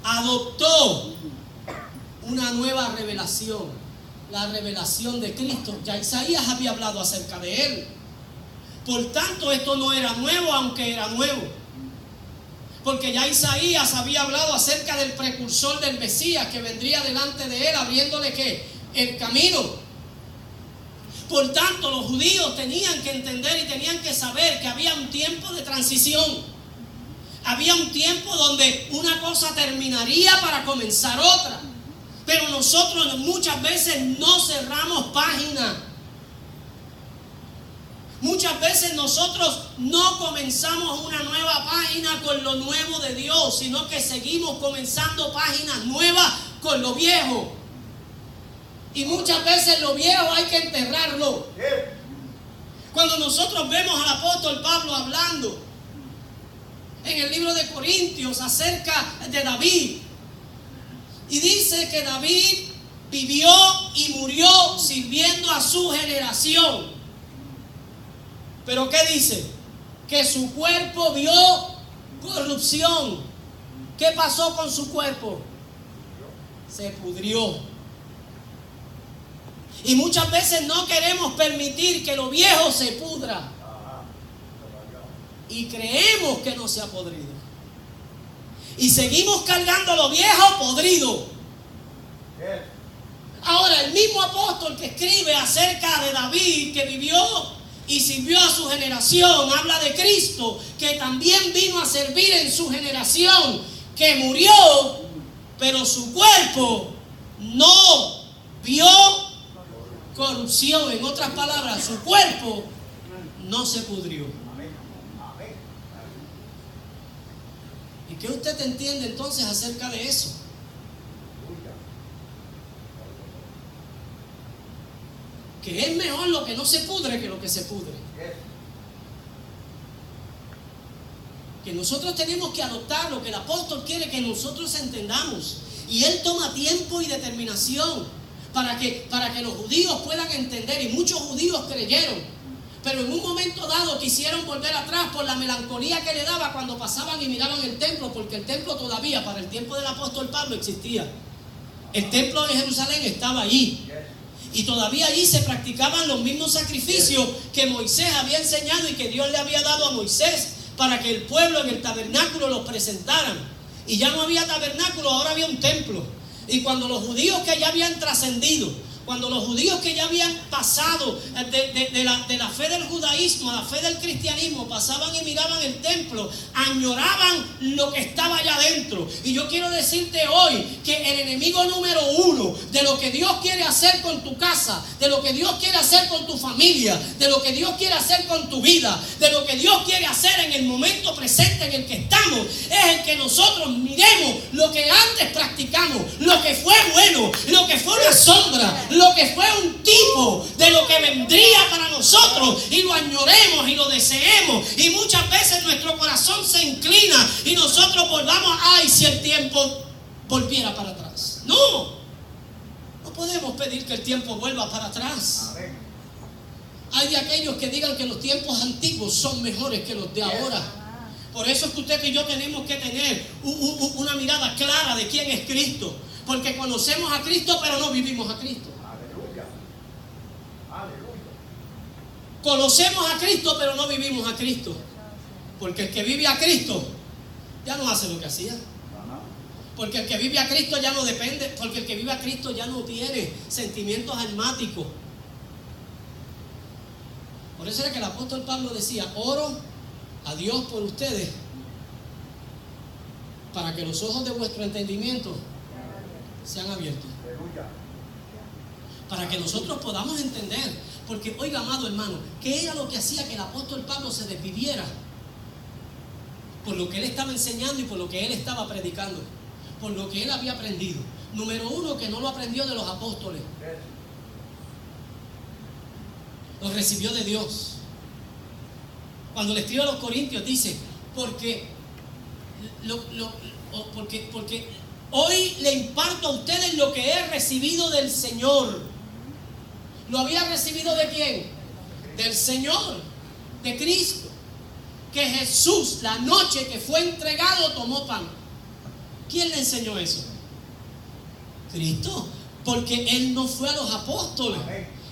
adoptó una nueva revelación, la revelación de Cristo. Ya Isaías había hablado acerca de él. Por tanto, esto no era nuevo, aunque era nuevo. Porque ya Isaías había hablado acerca del precursor del Mesías que vendría delante de él, abriéndole ¿qué? El camino. Por tanto, los judíos tenían que entender y tenían que saber que había un tiempo de transición. Había un tiempo donde una cosa terminaría para comenzar otra. Pero nosotros muchas veces no cerramos página. Muchas veces nosotros no comenzamos una nueva página con lo nuevo de Dios, sino que seguimos comenzando páginas nuevas con lo viejo. Y muchas veces lo viejo hay que enterrarlo. Cuando nosotros vemos al apóstol Pablo hablando en el libro de Corintios acerca de David, y dice que David vivió y murió sirviendo a su generación. Pero ¿qué dice? Que su cuerpo vio corrupción. ¿Qué pasó con su cuerpo? Se pudrió. Y muchas veces no queremos permitir que lo viejo se pudra. Y creemos que no se ha podrido. Y seguimos cargando lo viejo podrido. Ahora, el mismo apóstol que escribe acerca de David, que vivió y sirvió a su generación, habla de Cristo, que también vino a servir en su generación, que murió, pero su cuerpo no vio corrupción. En otras palabras, su cuerpo no se pudrió. ¿Y qué usted entiende entonces acerca de eso? Que es mejor lo que no se pudre que lo que se pudre. Que nosotros tenemos que adoptar lo que el apóstol quiere que nosotros entendamos. Y él toma tiempo y determinación para que los judíos puedan entender. Y muchos judíos creyeron. Pero en un momento dado quisieron volver atrás por la melancolía que le daba cuando pasaban y miraban el templo. Porque el templo todavía, para el tiempo del apóstol Pablo, existía. El templo de Jerusalén estaba allí. Y todavía allí se practicaban los mismos sacrificios que Moisés había enseñado y que Dios le había dado a Moisés para que el pueblo en el tabernáculo los presentaran. Y ya no había tabernáculo, ahora había un templo. Y cuando los judíos que ya habían trascendido, cuando los judíos que ya habían pasado de la fe del judaísmo a la fe del cristianismo pasaban y miraban el templo, añoraban lo que estaba allá adentro. Y yo quiero decirte hoy que el enemigo número uno de lo que Dios quiere hacer con tu casa, de lo que Dios quiere hacer con tu familia, de lo que Dios quiere hacer con tu vida, de lo que Dios quiere hacer en el momento presente en el que estamos, es el que nosotros miremos lo que antes practicamos, lo que fue bueno, lo que fue una sombra, lo que fue un tipo de lo que vendría para nosotros, y lo añoremos y lo deseemos, y muchas veces nuestro corazón se inclina y nosotros volvamos, ay, si el tiempo volviera para atrás. No podemos pedir que el tiempo vuelva para atrás. Hay de aquellos que digan que los tiempos antiguos son mejores que los de ahora. Por eso es que usted y yo tenemos que tener una mirada clara de quién es Cristo, porque conocemos a Cristo pero no vivimos a Cristo. Conocemos a Cristo pero no vivimos a Cristo, porque el que vive a Cristo ya no hace lo que hacía, porque el que vive a Cristo ya no depende, porque el que vive a Cristo ya no tiene sentimientos almáticos. Por eso era que el apóstol Pablo decía: oro a Dios por ustedes para que los ojos de vuestro entendimiento sean abiertos. Para que nosotros podamos entender. Porque, oiga, amado hermano, ¿qué era lo que hacía que el apóstol Pablo se desviviera? Por lo que él estaba enseñando y por lo que él estaba predicando. Por lo que él había aprendido. Número uno, que no lo aprendió de los apóstoles. Lo recibió de Dios. Cuando le escribe a los Corintios dice, porque hoy le imparto a ustedes lo que he recibido del Señor. ¿Lo había recibido de quién? Del Señor, de Cristo. Que Jesús, la noche que fue entregado, tomó pan. ¿Quién le enseñó eso? Cristo. Porque Él no fue a los apóstoles.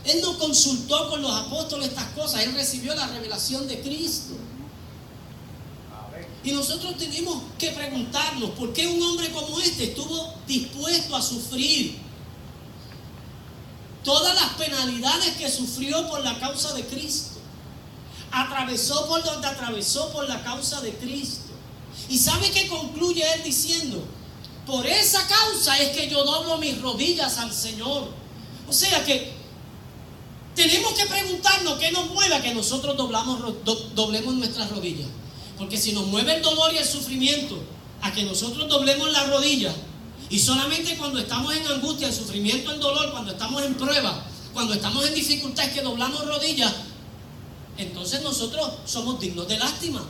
Él no consultó con los apóstoles estas cosas. Él recibió la revelación de Cristo. Y nosotros tenemos que preguntarnos por qué un hombre como este estuvo dispuesto a sufrir todas las penalidades que sufrió por la causa de Cristo. Atravesó por donde atravesó por la causa de Cristo. Y ¿sabe qué concluye él diciendo? Por esa causa es que yo doblo mis rodillas al Señor. O sea que tenemos que preguntarnos qué nos mueve a que nosotros doblemos nuestras rodillas. Porque si nos mueve el dolor y el sufrimiento a que nosotros doblemos las rodillas, y solamente cuando estamos en angustia, en sufrimiento, en dolor, cuando estamos en prueba, cuando estamos en dificultad, es que doblamos rodillas, entonces nosotros somos dignos de lástima.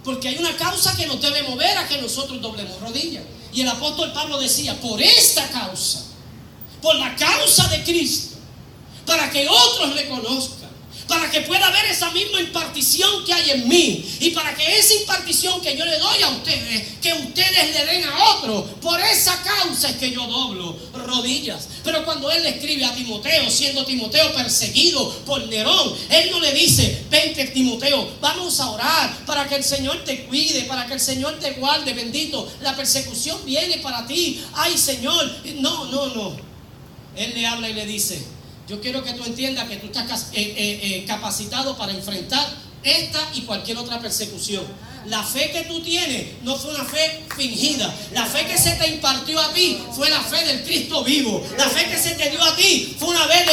Porque hay una causa que nos debe mover a que nosotros doblemos rodillas. Y el apóstol Pablo decía, por esta causa, por la causa de Cristo, para que otros le conozcan, para que pueda haber esa misma impartición que hay en mí, y para que esa impartición que yo le doy a ustedes, que ustedes le den a otros, por esa causa es que yo doblo rodillas. Pero cuando él le escribe a Timoteo, siendo Timoteo perseguido por Nerón, él no le dice, vente Timoteo, vamos a orar para que el Señor te cuide, para que el Señor te guarde, bendito, la persecución viene para ti, ay Señor. No. Él le habla y le dice, yo quiero que tú entiendas que tú estás capacitado para enfrentar esta y cualquier otra persecución. La fe que tú tienes no fue una fe fingida. La fe que se te impartió a ti fue la fe del Cristo vivo. La fe que se te dio a ti fue una fe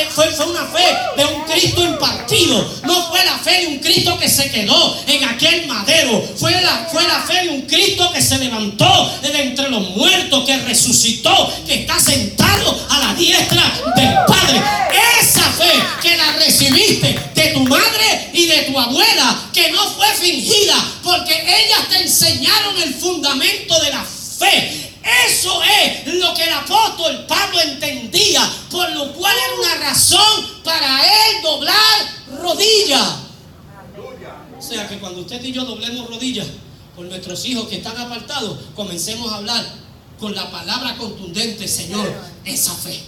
de un Cristo impartido. No fue la fe de un Cristo que se quedó en aquel madero. Fue la fe de un Cristo que se levantó de entre los muertos, que resucitó, que está sentado a la diestra del Padre. Esa fe que la recibiste de tu madre y de tu abuela, que no fue fingida, porque ellas te enseñaron el fundamento de la fe. Eso es lo que el apóstol Pablo entendía, por lo cual era una razón para él doblar rodillas. O sea que cuando usted y yo doblemos rodillas por nuestros hijos que están apartados, comencemos a hablar con la palabra contundente, Señor, esa fe,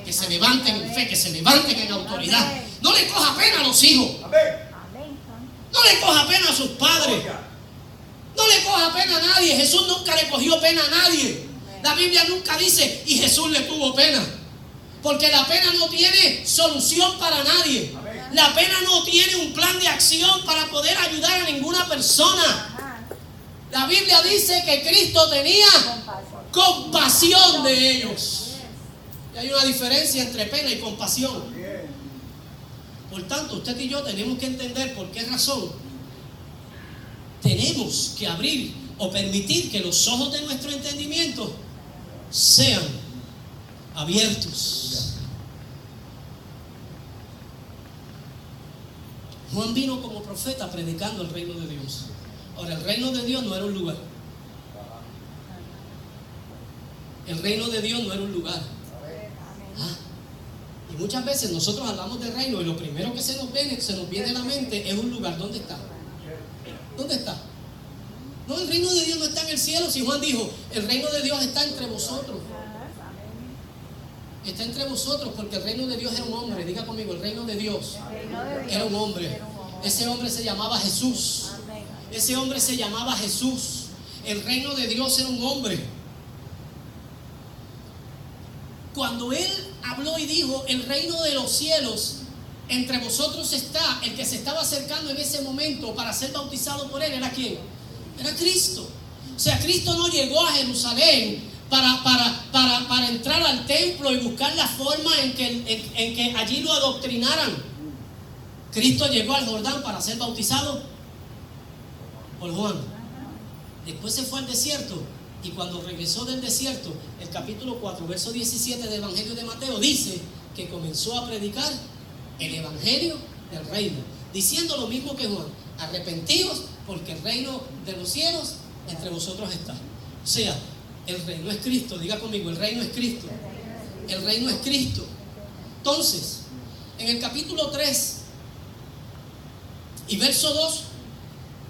que se levanten en fe, que se levanten en autoridad. No le coja pena a los hijos. No le coja pena a sus padres. No le coja pena a nadie. Jesús nunca le cogió pena a nadie. La Biblia nunca dice, y Jesús le tuvo pena. Porque la pena no tiene solución para nadie. La pena no tiene un plan de acción para poder ayudar a ninguna persona. La Biblia dice que Cristo tenía compasión de ellos. Y hay una diferencia entre pena y compasión. Por tanto, usted y yo tenemos que entender por qué razón tenemos que abrir o permitir que los ojos de nuestro entendimiento sean abiertos. Juan vino como profeta predicando el reino de Dios. Ahora, el reino de Dios no era un lugar. El reino de Dios no era un lugar. Y muchas veces nosotros hablamos de reino y lo primero que se nos viene a la mente es un lugar. ¿Dónde está? ¿Dónde está? No, el reino de Dios no está en el cielo. Si Juan dijo, el reino de Dios está entre vosotros. Está entre vosotros, porque el reino de Dios era un hombre. Diga conmigo, el reino de Dios era un hombre. Ese hombre se llamaba Jesús. Ese hombre se llamaba Jesús. El reino de Dios era un hombre. Cuando él habló y dijo, el reino de los cielos entre vosotros está, el que se estaba acercando en ese momento para ser bautizado por él, ¿era quién? Era Cristo. O sea, Cristo no llegó a Jerusalén para entrar al templo y buscar la forma en que allí lo adoctrinaran. Cristo llegó al Jordán para ser bautizado por Juan. Después se fue al desierto, y cuando regresó del desierto, el capítulo 4, verso 17 del Evangelio de Mateo dice que comenzó a predicar el Evangelio del reino, diciendo lo mismo que Juan: arrepentíos, porque el reino de los cielos entre vosotros está. O sea, el reino es Cristo. Diga conmigo: el reino es Cristo. El reino es Cristo. Entonces, en el capítulo 3 y verso 2,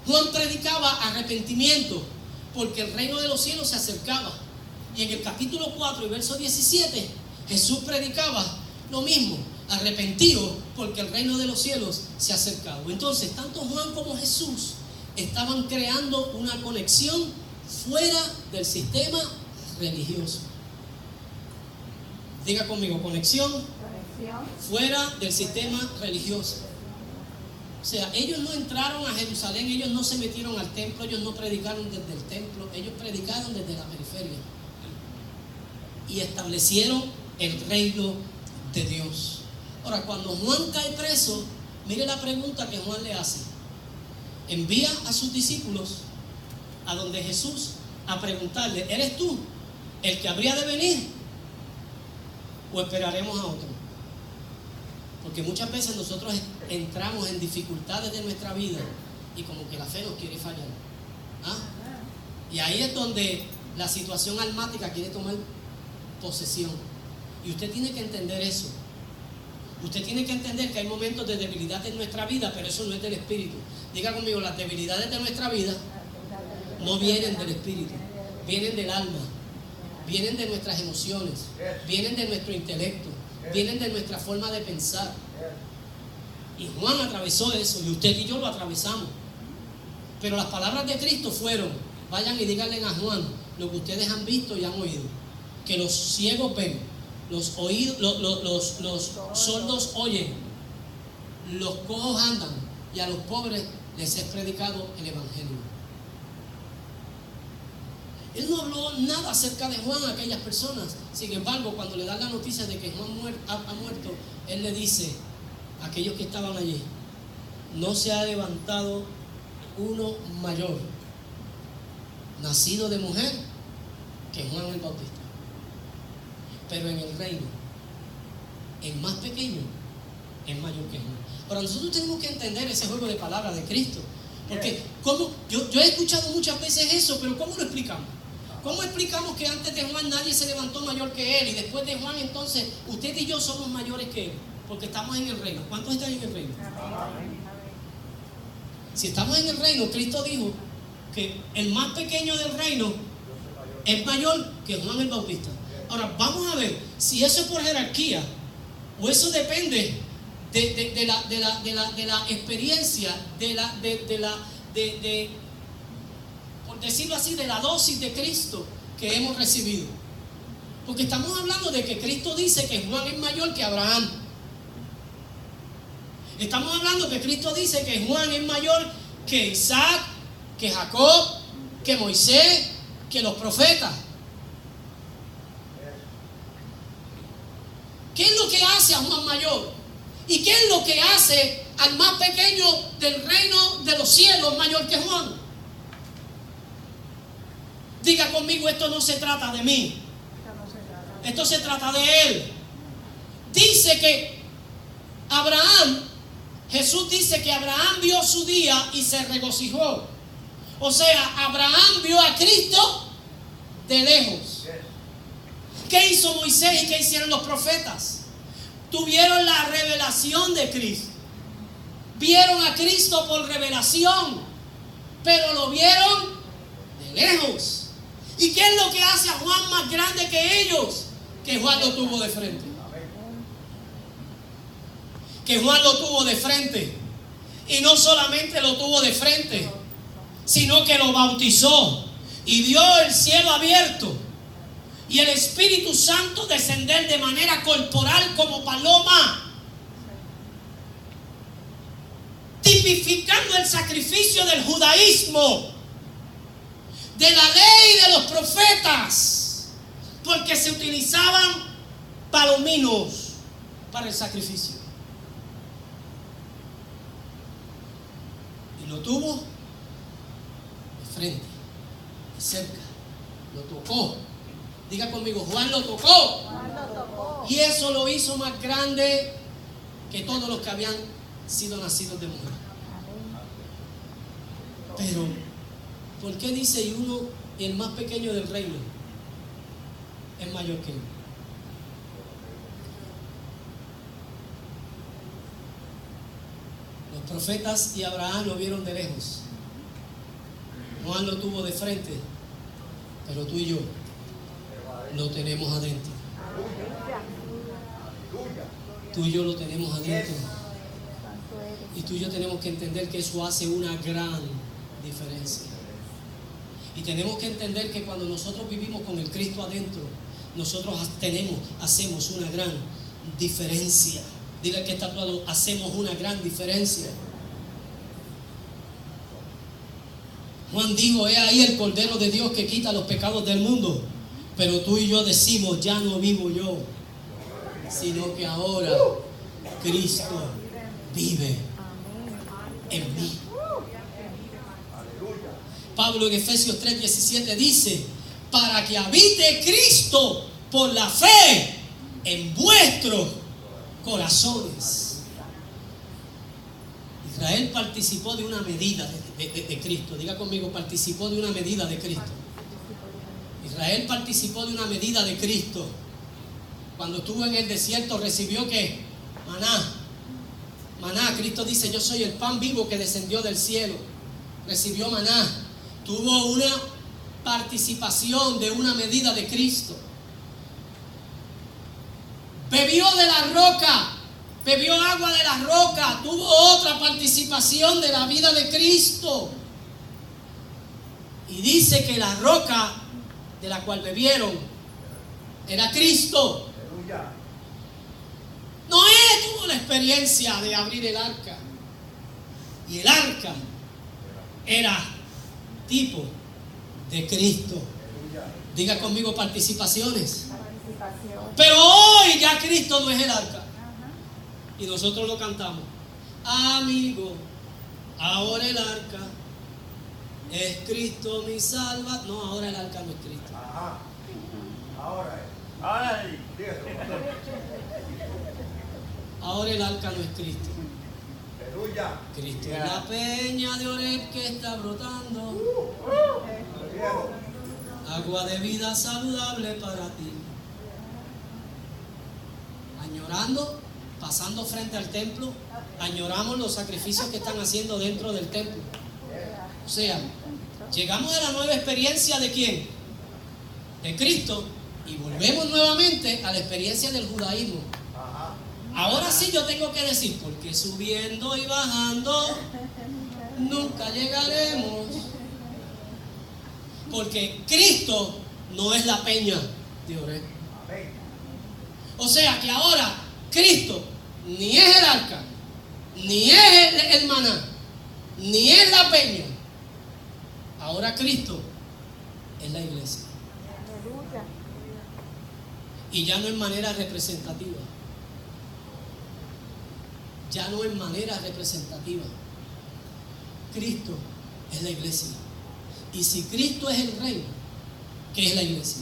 Juan predicaba arrepentimiento, porque el reino de los cielos se acercaba. Y en el capítulo 4 y verso 17, Jesús predicaba lo mismo: arrepentíos, porque el reino de los cielos se ha acercado. Entonces, tanto Juan como Jesús estaban creando una conexión fuera del sistema religioso. Diga conmigo: conexión fuera del sistema religioso. O sea, ellos no entraron a Jerusalén, ellos no se metieron al templo, ellos no predicaron desde el templo, ellos predicaron desde la periferia y establecieron el reino de Dios. Ahora, cuando Juan cae preso, mire la pregunta que Juan le hace. Envía a sus discípulos a donde Jesús a preguntarle: ¿eres tú el que habría de venir, o esperaremos a otro? Porque muchas veces nosotros entramos en dificultades de nuestra vida y como que la fe nos quiere fallar. Y ahí es donde la situación almática quiere tomar posesión. Y usted tiene que entender eso. Usted tiene que entender que hay momentos de debilidad en nuestra vida, pero eso no es del Espíritu. Diga conmigo: las debilidades de nuestra vida no vienen del Espíritu, vienen del alma, vienen de nuestras emociones, vienen de nuestro intelecto, vienen de nuestra forma de pensar. Y Juan atravesó eso, y usted y yo lo atravesamos. Pero las palabras de Cristo fueron: vayan y díganle a Juan lo que ustedes han visto y han oído, que los ciegos ven, los sordos oyen, los cojos andan, y a los pobres les es predicado el Evangelio. Él no habló nada acerca de Juan a aquellas personas. Sin embargo, cuando le dan la noticia de que Juan ha muerto, él le dice a aquellos que estaban allí: no se ha levantado uno mayor, nacido de mujer, que Juan el Bautista. Pero en el reino, el más pequeño es mayor que Juan. Ahora, nosotros tenemos que entender ese juego de palabras de Cristo. Porque yo he escuchado muchas veces eso, pero ¿cómo lo explicamos? ¿Cómo explicamos que antes de Juan nadie se levantó mayor que él, y después de Juan entonces usted y yo somos mayores que él? Porque estamos en el reino. ¿Cuántos están en el reino? Si estamos en el reino, Cristo dijo que el más pequeño del reino es mayor que Juan el Bautista. Ahora, vamos a ver si eso es por jerarquía o eso depende de la experiencia, por decirlo así, de la dosis de Cristo que hemos recibido. Porque estamos hablando de que Cristo dice que Juan es mayor que Abraham. Estamos hablando que Cristo dice que Juan es mayor que Isaac, que Jacob, que Moisés, que los profetas. ¿Qué es lo que hace a Juan mayor? ¿Y qué es lo que hace al más pequeño del reino de los cielos mayor que Juan? Diga conmigo: esto no se trata de mí, esto se trata de él. Dice que Jesús dice que Abraham vio su día y se regocijó. O sea, Abraham vio a Cristo de lejos. ¿Qué hizo Moisés y qué hicieron los profetas? Tuvieron la revelación de Cristo. Vieron a Cristo por revelación, pero lo vieron de lejos. ¿Y qué es lo que hace a Juan más grande que ellos? Que Juan lo tuvo de frente. Que Juan lo tuvo de frente. Y no solamente lo tuvo de frente, sino que lo bautizó y vio el cielo abierto y el Espíritu Santo descender de manera corporal como paloma, tipificando el sacrificio del judaísmo. de la ley de los profetas, porque se utilizaban palominos para el sacrificio. Y lo tuvo de frente, de cerca, lo tocó. Diga conmigo, Juan lo tocó. Juan lo tocó. Y eso lo hizo más grande que todos los que habían sido nacidos de mujer. Pero, ¿por qué dice y uno, el más pequeño del reino, es mayor que él? Los profetas y Abraham lo vieron de lejos. Juan lo tuvo de frente, pero tú y yo lo tenemos adentro. Tú y yo lo tenemos adentro. Y tú y yo tenemos que entender que eso hace una gran diferencia. Y tenemos que entender que cuando nosotros vivimos con el Cristo adentro, nosotros hacemos una gran diferencia. Diga que está a tu lado, hacemos una gran diferencia. Juan dijo, he ahí el Cordero de Dios que quita los pecados del mundo. Pero tú y yo decimos, ya no vivo yo, sino que ahora Cristo vive en mí. Pablo en Efesios 3:17 dice, para que habite Cristo por la fe en vuestros corazones. Israel participó de una medida de Cristo. Diga conmigo, participó de una medida de Cristo. Israel participó de una medida de Cristo. Cuando estuvo en el desierto recibió ¿qué? Maná. Maná, Cristo dice, yo soy el pan vivo que descendió del cielo. Recibió maná. Tuvo una participación de una medida de Cristo. Bebió de la roca, bebió agua de la roca, tuvo otra participación de la vida de Cristo. Y dice que la roca de la cual bebieron era Cristo. Noé tuvo la experiencia de abrir el arca. Y el arca era tipo de Cristo. Diga conmigo, participaciones. Pero hoy ya Cristo no es el arca. Y nosotros lo cantamos. Amigo, ahora el arca es Cristo mi salva. No, ahora el arca no es Cristo. Ajá. Ahora es. Ay, ahora el arca no es Cristo. Aleluya. Cristo es la peña de Oreb que está brotando. Agua de vida saludable para ti. Añorando, pasando frente al templo, añoramos los sacrificios que están haciendo dentro del templo. O sea, llegamos a la nueva experiencia ¿de quién? De Cristo. Y volvemos nuevamente a la experiencia del judaísmo. Ahora sí yo tengo que decir, porque subiendo y bajando nunca llegaremos. Porque Cristo no es la peña de Oreb. O sea que ahora Cristo ni es el arca, ni es el maná, ni es la peña. Ahora Cristo es la iglesia. Y ya no en manera representativa. Ya no en manera representativa. Cristo es la iglesia. Y si Cristo es el reino, ¿qué es la iglesia?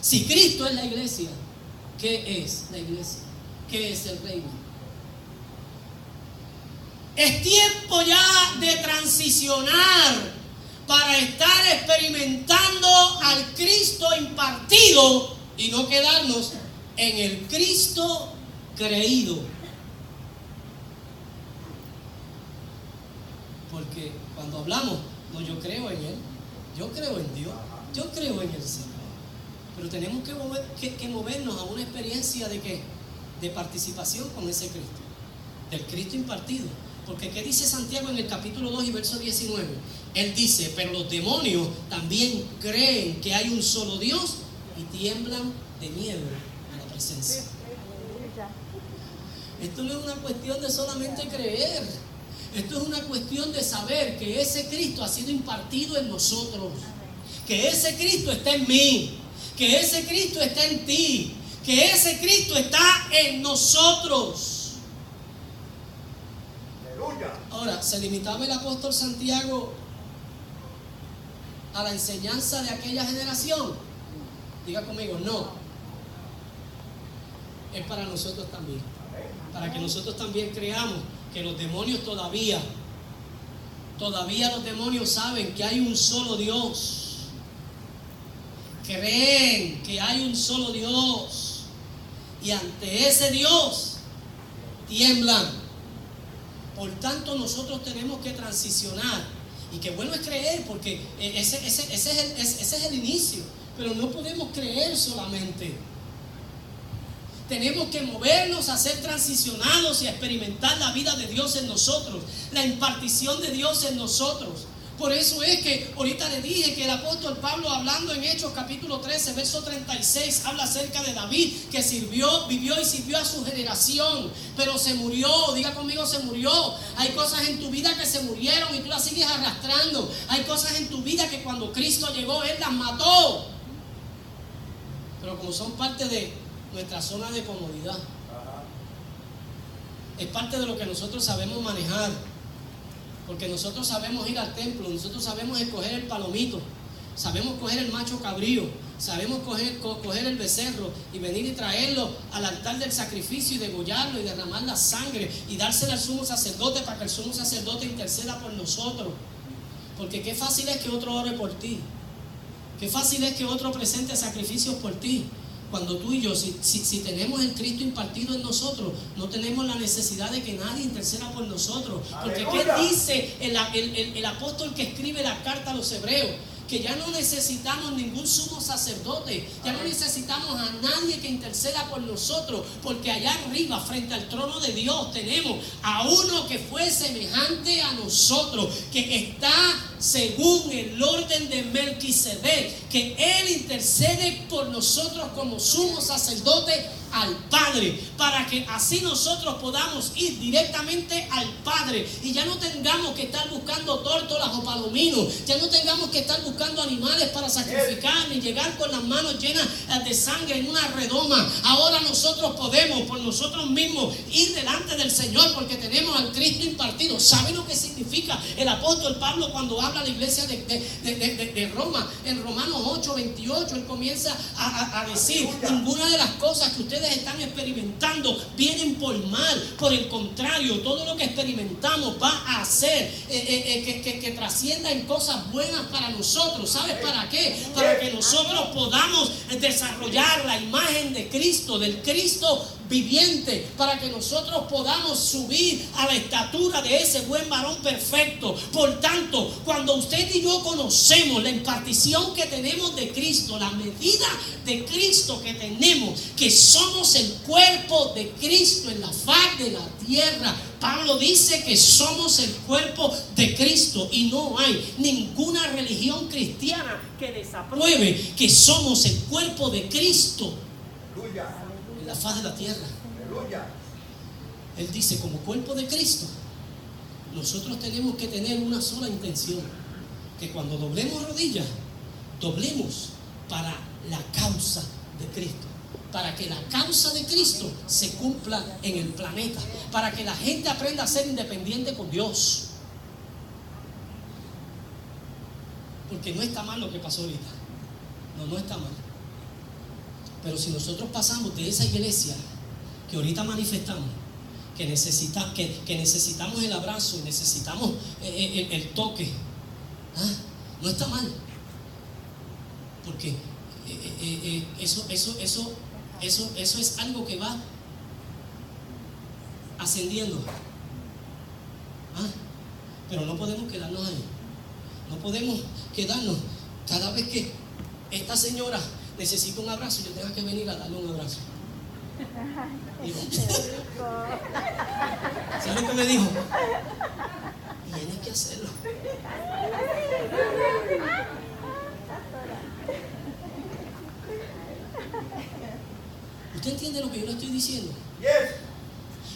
Si Cristo es la iglesia, ¿qué es la iglesia? ¿Qué es el reino? Es tiempo ya de transicionar para estar experimentando al Cristo impartido y no quedarnos en el Cristo creído. Porque cuando hablamos, no, yo creo en Él, yo creo en Dios, yo creo en el Señor. Pero tenemos que movernos a una experiencia de ¿qué? De participación con ese Cristo, del Cristo impartido. Porque ¿qué dice Santiago en el capítulo 2 y verso 19? Él dice, pero los demonios también creen que hay un solo Dios y tiemblan de miedo a la presencia. Esto no es una cuestión de solamente creer. Esto es una cuestión de saber que ese Cristo ha sido impartido en nosotros. Que ese Cristo está en mí. Que ese Cristo está en ti. Que ese Cristo está en nosotros. Aleluya. Ahora, ¿se limitaba el apóstol Santiago a la enseñanza de aquella generación? Diga conmigo, no. Es para nosotros también. Para que nosotros también creamos que los demonios todavía los demonios saben que hay un solo Dios. Creen que hay un solo Dios. Y ante ese Dios tiemblan. Por tanto, nosotros tenemos que transicionar. Y qué bueno es creer, porque ese es el inicio. Pero no podemos creer solamente. Tenemos que movernos a ser transicionados y a experimentar la vida de Dios en nosotros, la impartición de Dios en nosotros. Por eso es que ahorita le dije que el apóstol Pablo, hablando en Hechos capítulo 13, verso 36, habla acerca de David, que vivió y sirvió a su generación, pero se murió. Diga conmigo, se murió. Hay cosas en tu vida que se murieron y tú las sigues arrastrando. Hay cosas en tu vida que cuando Cristo llegó, Él las mató. Pero como son parte de nuestra zona de comodidad, es parte de lo que nosotros sabemos manejar, porque nosotros sabemos ir al templo, nosotros sabemos escoger el palomito, sabemos coger el macho cabrío, sabemos coger el becerro y venir y traerlo al altar del sacrificio y degollarlo y derramar la sangre y dársela al sumo sacerdote para que el sumo sacerdote interceda por nosotros. Porque qué fácil es que otro ore por ti, qué fácil es que otro presente sacrificios por ti. Cuando tú y yo, si tenemos el Cristo impartido en nosotros, no tenemos la necesidad de que nadie interceda por nosotros. Porque ¡Aleluya! ¿qué dice el apóstol que escribe la carta a los hebreos? Que ya no necesitamos ningún sumo sacerdote, ya no necesitamos a nadie que interceda por nosotros, porque allá arriba, frente al trono de Dios, tenemos a uno que fue semejante a nosotros, que está según el orden de Melquisedec, que Él intercede por nosotros como sumo sacerdote al Padre, para que así nosotros podamos ir directamente al Padre y ya no tengamos que estar buscando tórtolas o palominos, ya no tengamos que estar buscando animales para sacrificar ni llegar con las manos llenas de sangre en una redoma. Ahora nosotros podemos por nosotros mismos ir delante del Señor porque tenemos al Cristo impartido. ¿Sabe lo que significa el apóstol Pablo cuando habla a la iglesia de Roma? En Romanos 8:28 él comienza a decir: ninguna de las cosas que ustedes están experimentando vienen por mal, por el contrario, todo lo que experimentamos va a hacer que trascienda en cosas buenas para nosotros. ¿Sabes para qué? Para que nosotros podamos desarrollar la imagen de Cristo, del Cristo viviente, para que nosotros podamos subir a la estatura de ese buen varón perfecto. Por tanto, cuando usted y yo conocemos la impartición que tenemos de Cristo, la medida de Cristo que tenemos, que somos el cuerpo de Cristo en la faz de la tierra, Pablo dice que somos el cuerpo de Cristo y no hay ninguna religión cristiana que desapruebe que somos el cuerpo de Cristo en la faz de la tierra. Él dice, como cuerpo de Cristo, nosotros tenemos que tener una sola intención: que cuando doblemos rodillas, doblemos para la causa de Cristo, para que la causa de Cristo se cumpla en el planeta, para que la gente aprenda a ser independiente con Dios. Porque no está mal lo que pasó ahorita, no está mal. Pero si nosotros pasamos de esa iglesia que ahorita manifestamos, que necesitamos el abrazo y necesitamos el toque, no está mal, porque eso es algo que va ascendiendo. Pero no podemos quedarnos ahí, no podemos quedarnos cada vez que esta señora necesita un abrazo, yo tengo que venir a darle un abrazo. ¿Saben qué me dijo? Tienes que hacerlo. ¿Usted entiende lo que yo le estoy diciendo? Yes.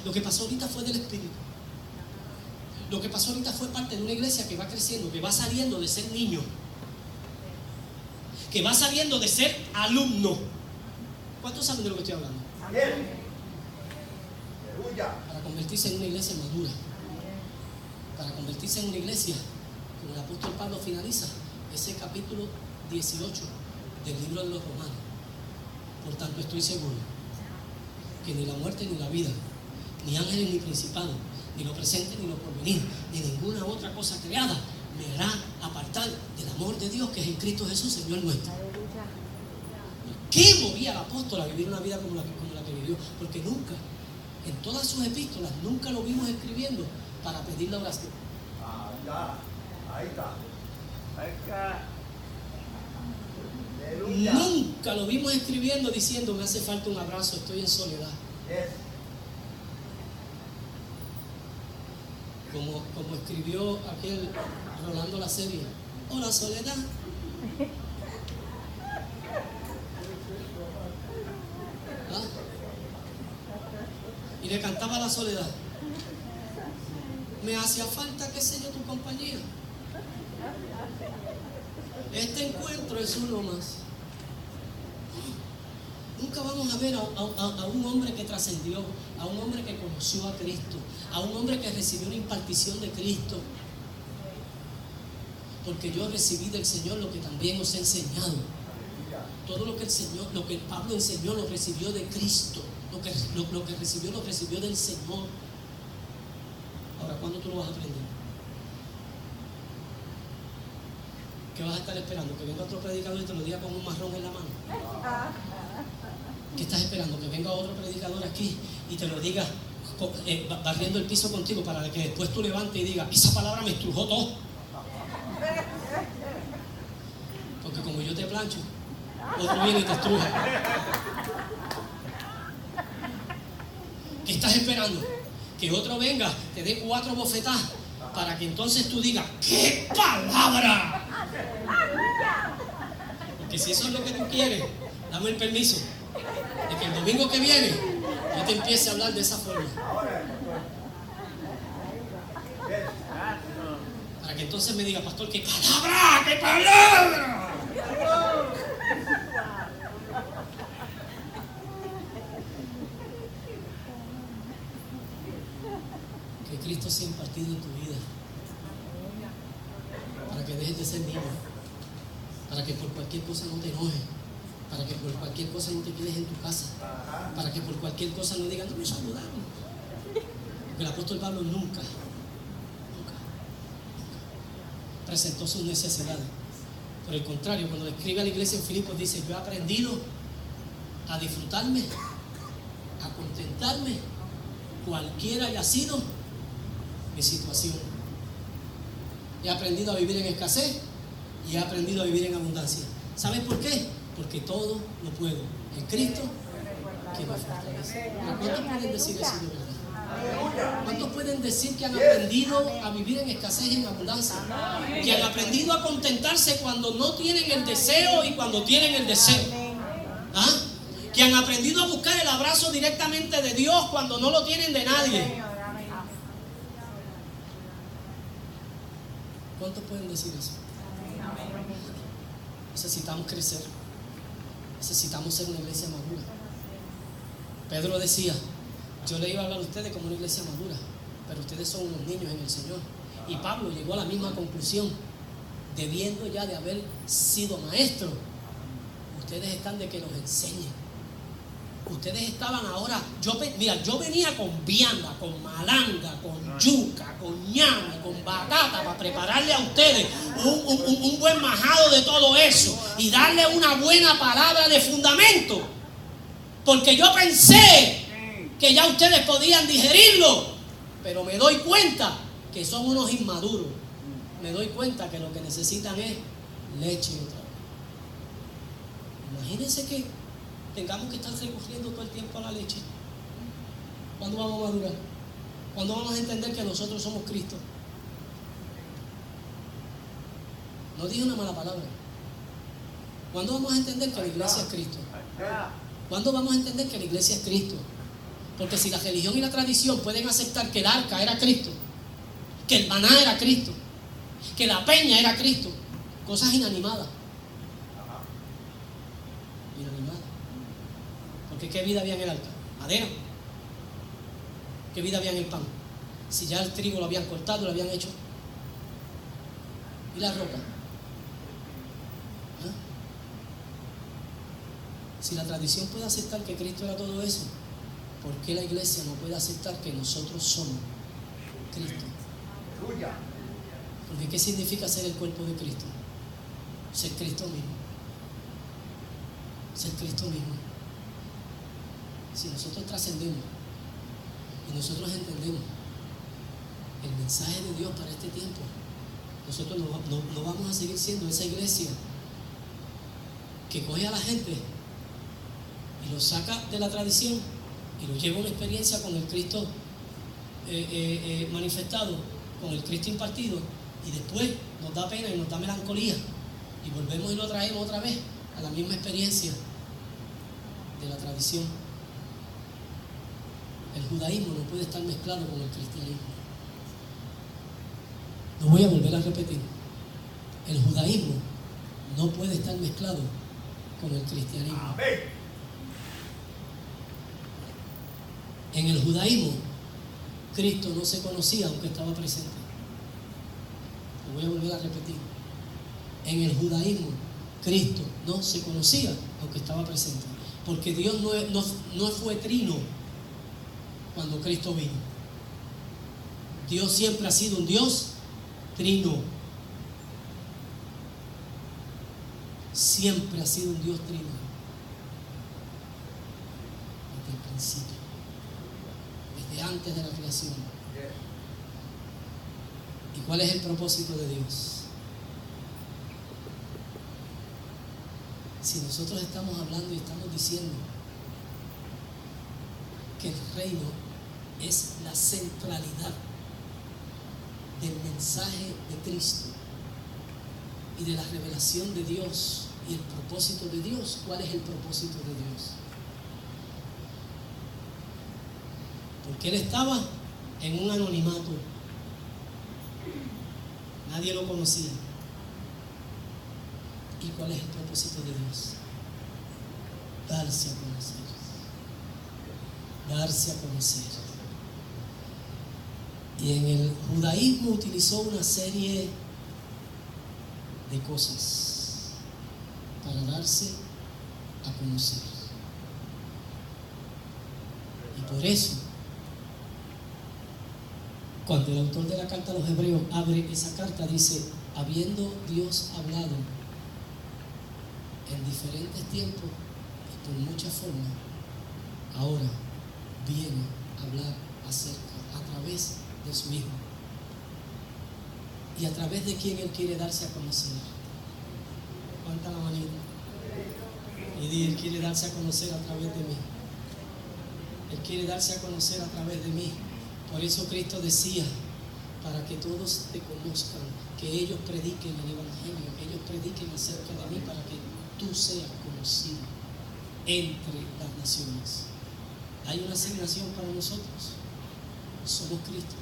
Lo que pasó ahorita fue del Espíritu. Lo que pasó ahorita fue parte de una iglesia que va creciendo, que va saliendo de ser niño, que va saliendo de ser alumno. ¿Cuántos saben de lo que estoy hablando? Para convertirse en una iglesia madura, para convertirse en una iglesia, como el apóstol Pablo finaliza ese capítulo 18 del libro de los Romanos. Por tanto, estoy seguro que ni la muerte ni la vida, ni ángeles ni principados, ni lo presente ni lo porvenir, ni ninguna otra cosa creada me hará apartar del amor de Dios que es en Cristo Jesús, Señor nuestro. ¿Qué movía al apóstol a vivir una vida como la que vivió? Porque nunca, en todas sus epístolas, nunca lo vimos escribiendo para pedir la oración. Ahí está. Nunca lo vimos escribiendo diciendo: me hace falta un abrazo, estoy en soledad. Como escribió aquel Rolando la serie: hola soledad. ¿Ah? Y le cantaba a la soledad: me hacía falta, qué sé yo, tu compañía. Este encuentro es uno más. Nunca vamos a ver a un hombre que trascendió, a un hombre que conoció a Cristo, a un hombre que recibió una impartición de Cristo. Porque yo recibí del Señor lo que también os he enseñado. Todo lo que el Señor, lo que Pablo enseñó, lo recibió de Cristo. Lo que recibió, lo recibió del Señor. Ahora, ¿cuándo tú lo vas a aprender? ¿Qué vas a estar esperando? ¿Que venga otro predicador y te lo diga con un marrón en la mano? ¿Qué estás esperando? ¿Que venga otro predicador aquí y te lo diga barriendo el piso contigo para que después tú levantes y digas: esa palabra me estrujó todo? Porque como yo te plancho, otro viene y te estruja. ¿Qué estás esperando? Que otro venga, te dé 4 bofetadas para que entonces tú digas: ¡qué palabra! Porque si eso es lo que tú quieres, dame el permiso de que el domingo que viene yo te empiece a hablar de esa forma. Para que entonces me diga: pastor, ¡qué palabra! ¡Qué palabra! Que Cristo sea impartido en tu vida, para que dejes de ser niño, para que por cualquier cosa no te enojes, para que por cualquier cosa no te quedes en tu casa, para que por cualquier cosa no digan: no me saludaron. Porque el apóstol Pablo nunca presentó sus necesidades. Por el contrario, cuando escribe a la iglesia en Filipos, dice: yo he aprendido a disfrutarme, a contentarme, cualquiera haya sido mi situación. He aprendido a vivir en escasez y he aprendido a vivir en abundancia. ¿Sabes por qué? Porque todo lo puedo en Cristo que me fortalece. ¿Cuántos pueden decir eso de verdad? ¿Cuántos pueden decir que han aprendido a vivir en escasez y en abundancia? Que han aprendido a contentarse cuando no tienen el deseo y cuando tienen el deseo. ¿Ah? Que han aprendido a buscar el abrazo directamente de Dios cuando no lo tienen de nadie. ¿Cuántos pueden decir eso? Necesitamos crecer. Necesitamos ser una iglesia madura. Pedro decía: yo le iba a hablar a ustedes como una iglesia madura, pero ustedes son unos niños en el Señor. Y Pablo llegó a la misma conclusión, debiendo ya de haber sido maestro. Ustedes están de que los enseñen. Ustedes estaban ahora, yo venía con vianda, con malanga, con yuca, con ñame, con batata para prepararle a ustedes un buen majado de todo eso y darle una buena palabra de fundamento, porque yo pensé que ya ustedes podían digerirlo, pero me doy cuenta que son unos inmaduros. Me doy cuenta que lo que necesitan es leche otra vez. Imagínense que tengamos que estar recurriendo todo el tiempo a la leche. ¿Cuándo vamos a madurar? ¿Cuándo vamos a entender que nosotros somos Cristo? No dije una mala palabra. ¿Cuándo vamos a entender que la iglesia es Cristo? ¿Cuándo vamos a entender que la iglesia es Cristo? Porque si la religión y la tradición pueden aceptar que el arca era Cristo, que el maná era Cristo, que la peña era Cristo. Cosas inanimadas. Inanimadas. Porque ¿qué vida había en el arca? Madera. ¿Qué vida había en el pan? Si ya el trigo lo habían cortado, lo habían hecho. ¿Y la roca? ¿Ah? Si la tradición puede aceptar que Cristo era todo eso, ¿por qué la iglesia no puede aceptar que nosotros somos Cristo? Porque ¿qué significa ser el cuerpo de Cristo? Ser Cristo mismo. Ser Cristo mismo. Si nosotros trascendemos y nosotros entendemos el mensaje de Dios para este tiempo, nosotros no vamos a seguir siendo esa iglesia que coge a la gente y lo saca de la tradición y lo lleva a una experiencia con el Cristo manifestado, con el Cristo impartido, y después nos da pena y nos da melancolía y volvemos y lo traemos otra vez a la misma experiencia de la tradición. El judaísmo no puede estar mezclado con el cristianismo. Lo voy a volver a repetir. El judaísmo no puede estar mezclado con el cristianismo. Amén. En el judaísmo, Cristo no se conocía aunque estaba presente. Lo voy a volver a repetir. En el judaísmo, Cristo no se conocía aunque estaba presente. Porque Dios no fue trino cuando Cristo vino. Dios siempre ha sido un Dios trino. Siempre ha sido un Dios trino. Desde el principio. Desde antes de la creación. ¿Y cuál es el propósito de Dios? Si nosotros estamos hablando y estamos diciendo que el reino es la centralidad del mensaje de Cristo y de la revelación de Dios y el propósito de Dios, ¿cuál es el propósito de Dios? Porque Él estaba en un anonimato. Nadie lo conocía. ¿Y cuál es el propósito de Dios? Darse a conocer. Darse a conocer. Y en el judaísmo utilizó una serie de cosas para darse a conocer. Y por eso, cuando el autor de la carta a los Hebreos abre esa carta, dice: habiendo Dios hablado en diferentes tiempos y por muchas formas, ahora viene a hablar a través de su Hijo. ¿Y a través de quién Él quiere darse a conocer? Levanta la manita y di: Él quiere darse a conocer a través de mí. Él quiere darse a conocer a través de mí. Por eso Cristo decía: para que todos te conozcan, que ellos prediquen el Evangelio, que ellos prediquen acerca de mí, para que tú seas conocido entre las naciones. Hay una asignación para nosotros. Somos Cristo.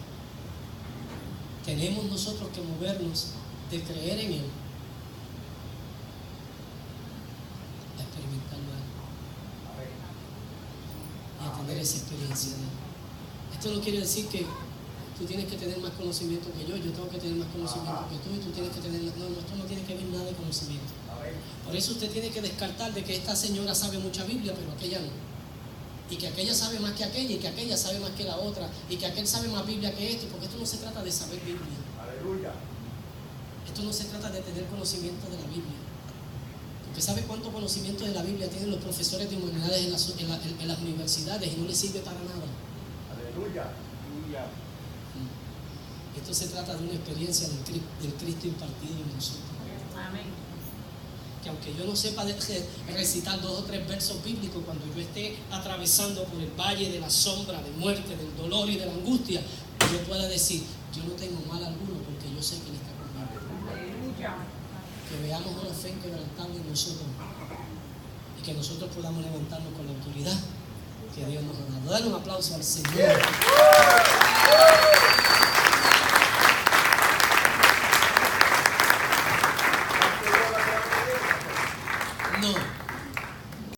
Tenemos nosotros que movernos de creer en Él a experimentarlo y a tener esa experiencia de Él. Esto no quiere decir que tú tienes que tener más conocimiento que yo tengo que tener más conocimiento que tú, y tú tienes que tener... No, esto no tiene que ver nada de conocimiento. Por eso usted tiene que descartar de que esta señora sabe mucha Biblia, pero aquella no. Y que aquella sabe más que aquella, y que aquella sabe más que la otra, y que aquel sabe más Biblia que esto, porque esto no se trata de saber Biblia. Aleluya. Esto no se trata de tener conocimiento de la Biblia. Porque ¿sabe cuánto conocimiento de la Biblia tienen los profesores de humanidades en las universidades y no les sirve para nada? Aleluya. Esto se trata de una experiencia del Cristo impartido en nosotros. Amén. Que aunque yo no sepa recitar 2 o 3 versos bíblicos, cuando yo esté atravesando por el valle de la sombra, de muerte, del dolor y de la angustia, yo pueda decir: yo no tengo mal alguno, porque yo sé que Él está conmigo. Aleluya. Que veamos una fe inquebrantable en nosotros y que nosotros podamos levantarnos con la autoridad que Dios nos ha dado. Dale un aplauso al Señor.